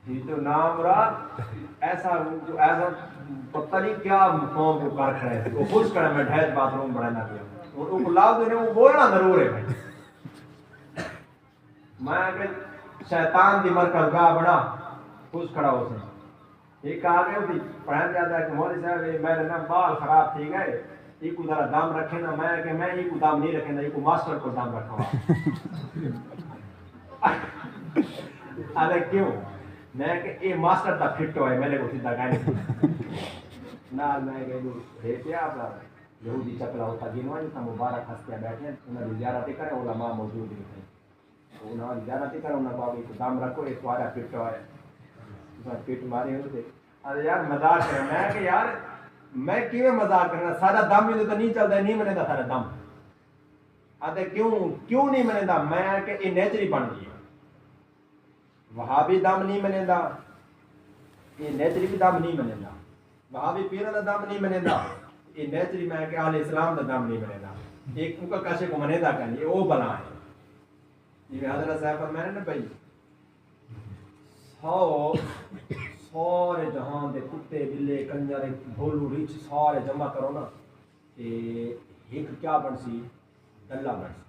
یہ تو نام مراد ایسا پتہ نہیں کیا قوم کو کر کھڑے تھے وہ خوش کرے میں ڈھیچ بات روم بڑھانا کیا اور ان کو لاؤ دینے وہ بولنا ضرور ہے میں کہ شیطان دی مرکز گاہ بڑا خوش کھڑا ہو سکتا ایک آگے ہوتی پڑھائیں جاتا ہے کہ مولوی صاحب میرے نا بال خراب تھی گئے ایک کو ذرا دام رکھے نا میں کہ میں ایک کو دام نہیں رکھے نا ایک کو ماسٹر کو دام رکھا ہوا ارے کیوں میں کہ اے ماسٹر دا فٹ ہوئے میں نے کو سیدھا گائے نال میں کہ ہے کیا آپ یہودی چکلا ہوتا گنوانی تھا مبارک ہستیاں بیٹھے ہیں انہوں نے زیارتیں کریں علماء موجود ہیں انہوں نے زیارتیں کریں انہوں نے بابی کو دام رکھو ایک وارا فٹ ہوئے پیٹ مارے ہوتے ارے یار مزاق کریں میں کہ یار میں کیوں مزاق کرنا سارا دم ہی تو نہیں چلتا نہیں منے دا سارا دم آتے کیوں نہیں منے دا میں کہ یہ نیچری بن گئی وہابی دم نہیں منے دا یہ نیچری بھی دم نہیں منے دا وہابی پیرہ دا دم نہیں منے دا یہ نیچری میں کہ اہل اسلام دا دم نہیں منے دا ایک ان کا کشے کو منے دا کرنی یہ وہ بنا ہے یہ حضرت صاحب پر میں نے نا بھائی سارے جہان دے کتے بلے کنجر بھولو ریچھ سارے جمع کرو نا تے ایک کیا بن سی دلہ بن سی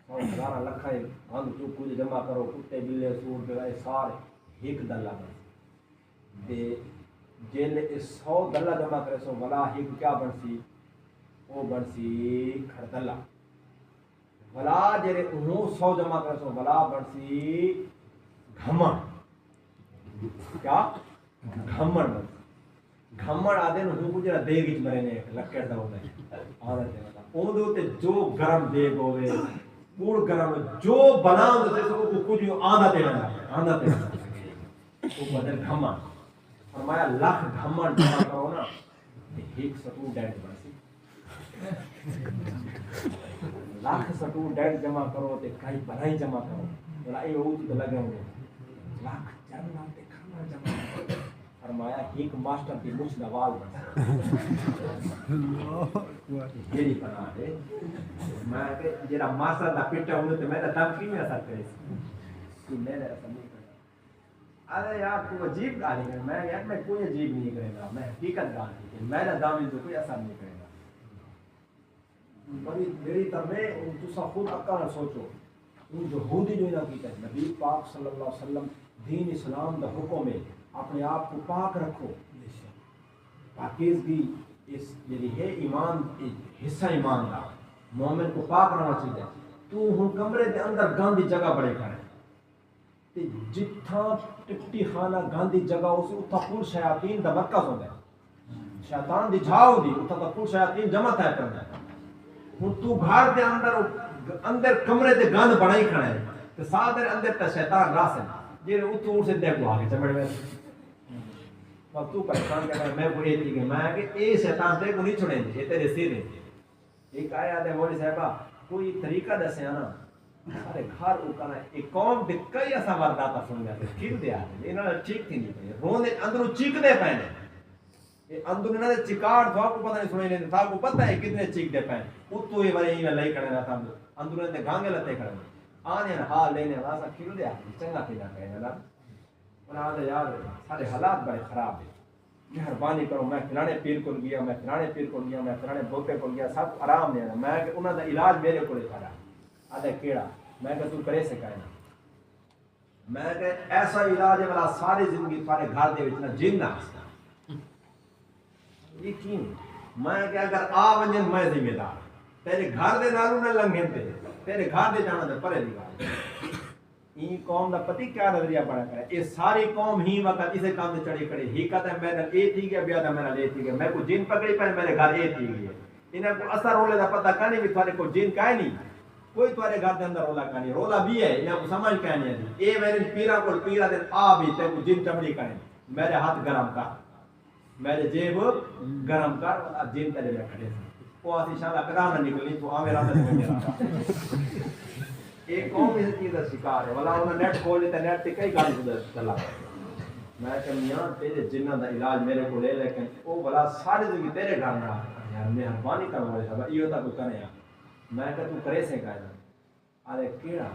100,000 لکھا ہے ہم جو کچھ جمع کرو کتے بلے سور بلے سارے ایک دلہ بن سی تے جیل 100 دلہ جمع کرے سو ولا ایک کیا بن سی وہ بن سی کھردلہ ولا جرے انہوں 100 جمع کرے سو ولا بن سی گھمن کیا گھمن گھمن آدھے نو کو جرا دیگ وچ مرے نے لکڑ دا ہوندا ہے عورت ہے اون دے تے جو گرم دیگ ہوے کوڑ گرم جو بنا ہوندے سو کو کچھ آندا تے تو بدل گھمن فرمایا لاکھ گھمن جمع کرو نا ایک سٹوڈنٹ بنسی لاکھ سٹوڈنٹ جمع کرو تے کئی بھلائی جمع کرو بھلائی ہو تو لگے ہوں لاکھ جمع تے کھانا جمع کرو فرمایا ایک ماسٹر کی مجھ نوال بنا یہ بنا ہے میں کہ جڑا ماسٹر دا پیٹا ہوں تے میں دم کی میں اثر کرے کہ میں نے اثر نہیں کرا ارے یار تو عجیب گالی ہے میں یار میں کوئی عجیب نہیں کرے گا میں حقیقت گال ہے میں دا دم تو کوئی اثر نہیں کرے گا بڑی میری طرح تو سب خود عقل سوچو ان یہودی جو نہ کیتا ہے نبی پاک صلی اللہ علیہ وسلم دین اسلام دا حکم ہے اپنے آپ کو پاک رکھو پاکیزگی اس یعنی ہے ایمان حصہ ایمان دا مومن کو پاک رہنا چاہیے تو ہن کمرے دے اندر گاندھی جگہ بڑے کرے تے جتھاں ٹٹی خانہ گاندھی جگہ اسی اتھا پور شیاطین دا مرکز ہوندا ہے شیطان دی جھاؤ دی اتھا دا پور شیاطین جمع تھا کرنا ہے ہن تو گھر دے اندر کمرے تے گند بنائی کھڑا ہے تے ساتھ دے اندر تے شیطان راس ہے جے اتو سے دے کو آگے چمڑ میں اب تو پریشان کر میں کو یہ تھی کہ میں کہ اے شیطان تے کو نہیں چھوڑیں گے یہ تیرے سیر ہے ایک آیا تے مولوی صاحبہ کوئی طریقہ دسے نا ارے گھر اوکانا ایک قوم دے کئی ایسا وارداتا سن گیا کھل دیا انہاں نے ٹھیک تھی نہیں پئی رونے اندروں چیخ دے پے یہ اندر انہاں دے چکاڑ تھا کو پتہ نہیں سنے نہیں تھا کو پتہ ہے کتنے چیخ دے پے اتو یہ وری میں لئی کھڑے نہ تھا اندر دے گانگے لتے کھڑے آنے حال لینے واسا کھل دیا چنگا کھلا کہے نا انہاں دے یار سارے حالات بڑے خراب ہیں مہربانی کرو میں فلانے پیر کو گیا میں فلانے پیر کو گیا میں فلانے بوتے کو گیا سب آرام دینا میں کہ انہاں دا علاج میرے کولے کھڑا آدھے کیڑا میں کہ تو کرے سکائے نا میں کہ ایسا علاج ہے والا ساری زندگی تھارے گھر دے وچ نہ جن نہ یقین میں کہ اگر آ ونجن میں ذمہ دار تیرے گھر دے نالوں نہ لنگھن تے تیرے گھر دے جانا دے پرے دی گل این قوم دا پتی کیا نظریہ بڑا کرے یہ ساری قوم ہی وقت اسے کام دے چڑے کھڑے ہی کہتا ہے میرا اے تھی گیا بیا دا میرا لے تھی گیا میں کو جن پکڑی پہنے میرے گھر اے تھی گیا انہیں کو اثر رولے دا پتہ کہنے بھی تھوڑے کو جن کہے نہیں کوئی تھوڑے گھر دے اندر رولا کہانی رولا بھی ہے انہیں کو سمجھ کہنے دی اے میرے پیرا کو پیرا دن آ بھی تے کو جن چمڑی کہنے میرے ہاتھ گرم کر میرے جیب گرم کر جن تیرے میں کھڑے وہ آسی شالا کدا نہ نکلی تو آوے رات میں میرا ایک قوم اس چیز کا شکار ہے والا انہوں نے نیٹ کھول لیتا نیٹ تے کئی گاڑی گزر چلا میں کہ میاں تیرے جنہ دا علاج میرے کو لے لیکن وہ والا ساری زندگی تیرے گھر نہ یار مہربانی کر والے صاحب ایو تا کو کرے میں کہ تو کرے سے کہنا ارے کیڑا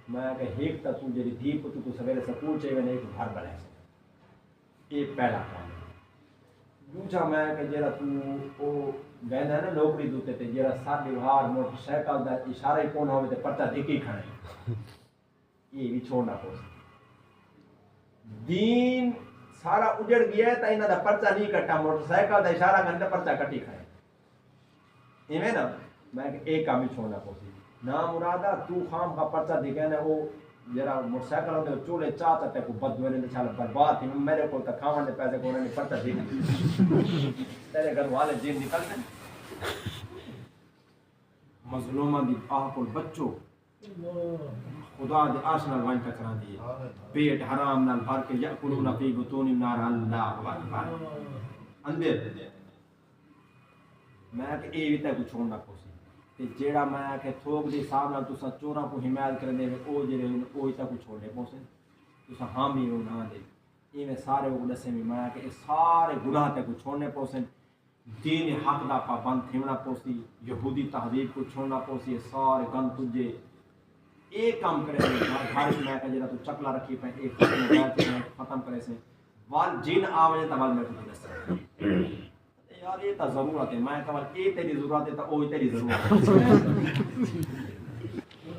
میں کہ ایک تا تو جڑی تھی کو تو سویرے سکول چے میں ایک گھر بنے یہ پہلا کام دوسرا میں کہ جڑا تو او گہنا ہے نا نوکری دوتے تے جڑا ساڈے ہار موٹر سائیکل دا اشارہ ہی کون ہوے تے پرچا دکھی کھڑے یہ بھی چھوڑنا پوس دین سارا اجڑ گیا ہے تا انہاں دا پرچا نہیں کٹا موٹر سائیکل دا اشارہ کرنے تے پرچا کٹی کھڑے ایویں نا میں کہ ایک کام ہی چھوڑنا پوسی نا مرادا تو خام کا پرچا دکھے نا او جرا موٹر سائیکل ہوندے چولے چاہ تے کو بدوے نے چال برباد تھی میرے کو تا کھاون دے پیسے کو نے پرچا دکھے تیرے گھر والے جن نکل گئے مظلوماں دی آہ کو بچو خدا دے عرش نال وان ٹکرا دی پیٹ حرام نال بھر کے یاکلون فی بطون النار اللہ اکبر اندر میں کہ اے وی تے کو چھوڑنا پوسی تے جیڑا میں کہ تھوک دی حساب نال تساں چوراں کو حمایت کرنے او جڑے او ہی تے کو چھوڑنے پوسے تساں حامی ہو نہ دے ایویں سارے وہ دسے میں کہ سارے گناہ تے کو چھوڑنے پوسے دین حق دا پابند تھیونا پوسی یہودی تہذیب کو چھوڑنا پوسی سارے گند تجھے ایک کام کرے گھر میں کہ جڑا تو چکلا رکھی پے ایک ختم کرے سے وال جن آوے تا وال میں کو دس یار یہ تا ضرورت ہے میں کہ اے تیری ضرورت ہے تا او تیری ضرورت ہے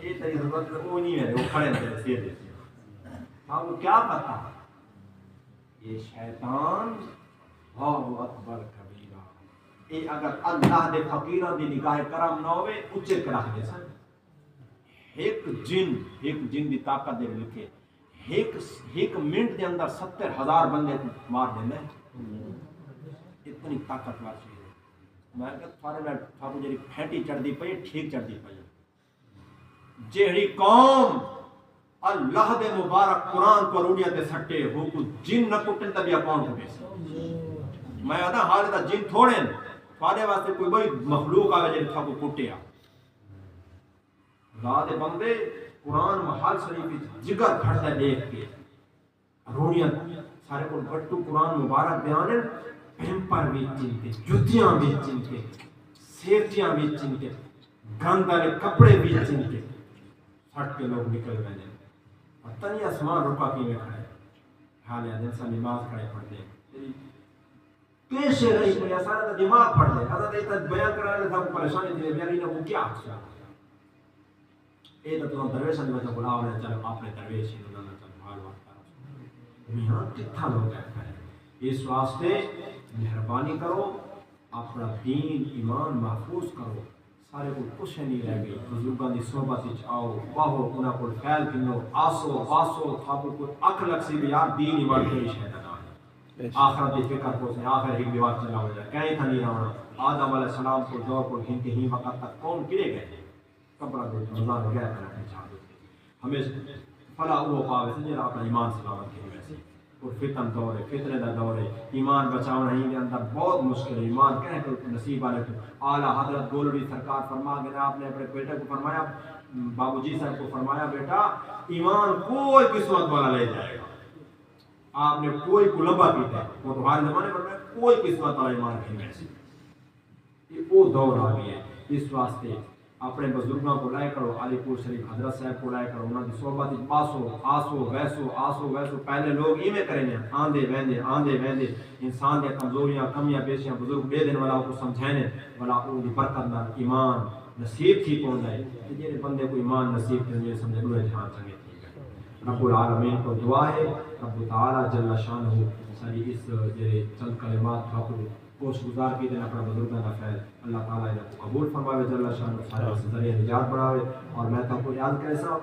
اے تیری ضرورت ہے او نہیں ہے وہ کھڑے رہتے سیر دے ہاں وہ کیا پتہ یہ شیطان اللہ اکبر کبیرہ اے اگر اللہ دے فقیراں دی نگاہ کرم نہ ہوے اچے کرا دے سن ایک جن دی طاقت دے لکھے ایک منٹ دے اندر 70,000 بندے مار دینا اتنی طاقتور چیز ہے میں کہ تھارے میں تھاکو جڑی پھینٹی چڑھدی پئی ٹھیک چڑھدی پئی جہڑی قوم اللہ دے مبارک قرآن کو روڑیاں تے سٹے ہو کو جن نہ کٹن تبھی کون کٹے میں آتا حال دا جن تھوڑے تھوڑے واسطے کوئی بڑی مخلوق آوے جڑی تھاکو کٹیا اللہ دے بندے قرآن محال شریف جگر پھڑتا دیکھ کے روڑیاں سارے کو بٹو قرآن مبارک بیانے پیمپر بھی چنتے جتیاں بھی چنتے سیفتیاں بھی چنتے گند والے کپڑے بھی چنتے پھٹ کے لوگ نکل گئے پتہ نہیں آسمان رکا کی میں کھڑے حال ہے جیسا نماز کھڑے پڑھتے پیشے رہی کوئی آسان دماغ پڑھ دے حضرت ایتا بیان کرانے تھا کو پریشانی تھی بیانی نہ وہ کیا حصہ اے تو درویشہ دی وجہ بلاو رہے چلو آپ نے درویش ہی نہ چلو حال وقت میاں کتھا لوگ ہے اس واسطے مہربانی کرو اپنا دین ایمان محفوظ کرو سارے کو کچھ نہیں رہ گئی بزرگاں دی صحبت وچ آؤ باہو انہاں کول خیال کنو آسو واسو تھاکو کو اکھ لگ سی یار دین ایمان کوئی شے نہ آخرت دی فکر کو سے آخر ہی دیوار چلا ہو جائے کہیں تھا نہیں رہا آدم علیہ السلام کو دور کو ہن کے ہی وقت تک کون کرے گئے کپڑا دے رمضان وغیرہ کرنے چاہ دو ہمیں فلا وہ پاوے سے جڑا اپنا ایمان سلامت کے ویسے اور فتن دور ہے فتنے دا دور ہے ایمان بچاؤ نہیں اندر بہت مشکل ہے ایمان کہہ کہ نصیب والے تو اعلیٰ حضرت گولوی سرکار فرما گئے آپ نے اپنے بیٹے کو فرمایا بابو جی صاحب کو فرمایا بیٹا ایمان کوئی قسمت والا لے جائے گا آپ نے کوئی کو لمبا پیتا ہے وہ تو ہر زمانے پر کوئی قسمت والا ایمان نہیں ہے یہ وہ دور آ گیا ہے اس واسطے اپنے بزرگوں کو لائے کرو علی پور شریف حضرت صاحب کو لائے کرو انہوں کی صحبت باسو آسو ویسو پہلے لوگ ایویں کریں گے آندے ویندے انسان دیا کمزوریاں کمیاں پیشیاں بزرگ دے دین والا کو سمجھائنے والا ان کی برکت نہ ایمان نصیب تھی کون ہے جی بندے کو ایمان نصیب تھی یہ سمجھے لوگ جہاں چنگے تھی رب العالمین کو دعا ہے رب تعالی جل شانہ ساری اس جڑے چند کلمات کو کوش گزار کی دین اپنا بزرگوں کا خیر اللہ تعالیٰ انہیں قبول فرماوے جل شانہ سارے ذریعہ نجات بڑھاوے اور میں تو کو یاد کیسا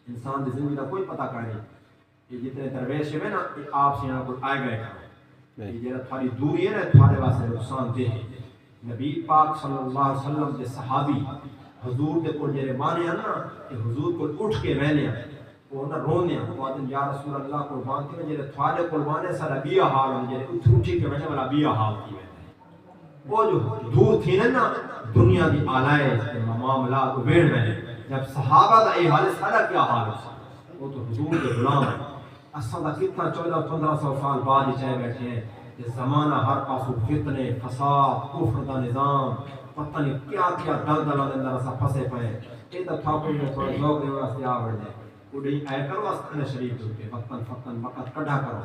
انسان کی زندگی کا کوئی پتہ کرے نہیں یہ جتنے درویش ہیں نا یہ آپ سے یہاں کو آئے گئے کرو یہ جڑا تھوڑی دوری ہے نا تھوڑے واسطے نقصان دہ ہے نبی پاک صلی اللہ علیہ وسلم کے صحابی حضور دے کول جڑے مانے ہیں نا کہ حضور کول اٹھ کے رہنے ہیں وہ نہ رونے ہیں وہ آدم یا رسول اللہ قربان کے جڑے تھوڑے کول مانے سارا بیا حال ہیں جڑے اٹھی کے وجہ والا بیا حال کی وہ جو دور تھی نا دنیا کی آلائے معاملات ویڑ میں جب صحابہ دا یہ حال سارا کیا حال ہے وہ تو حضور کے غلام ہیں اصل دا کتنا 1400-1500 سال بعد ہی چاہے بیٹھے ہیں یہ زمانہ ہر پاسو فتنے فساد کفر دا نظام پتہ نہیں کیا کیا دلدلہ دے اندر اسا پھسے پئے یہ تو تھاپڑی میں تھوڑا ذوق دے واسطے آوڑ دے اڑی اے کرو اس نے شریف دے وقتاً فقتاً وقت کڈھا کرو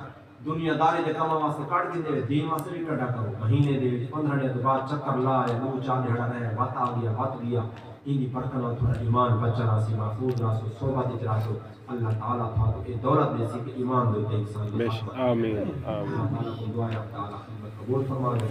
دنیا داری دے کاماں واسطے کٹ دے دین واسطے بھی کڈھا کرو مہینے دے 15 دن بعد چکر لائے دو چار دہاڑا رہے وقت آ گیا انہی برکت نال تھوڑا ایمان بچا راسی محفوظ راسو صحبت وچ راسو اللہ تعالیٰ تھانو یہ دولت دے سی کہ ایمان دے انسان بے شک آمین اللہ تعالیٰ کو دعا ہے تعالیٰ قبول فرمائے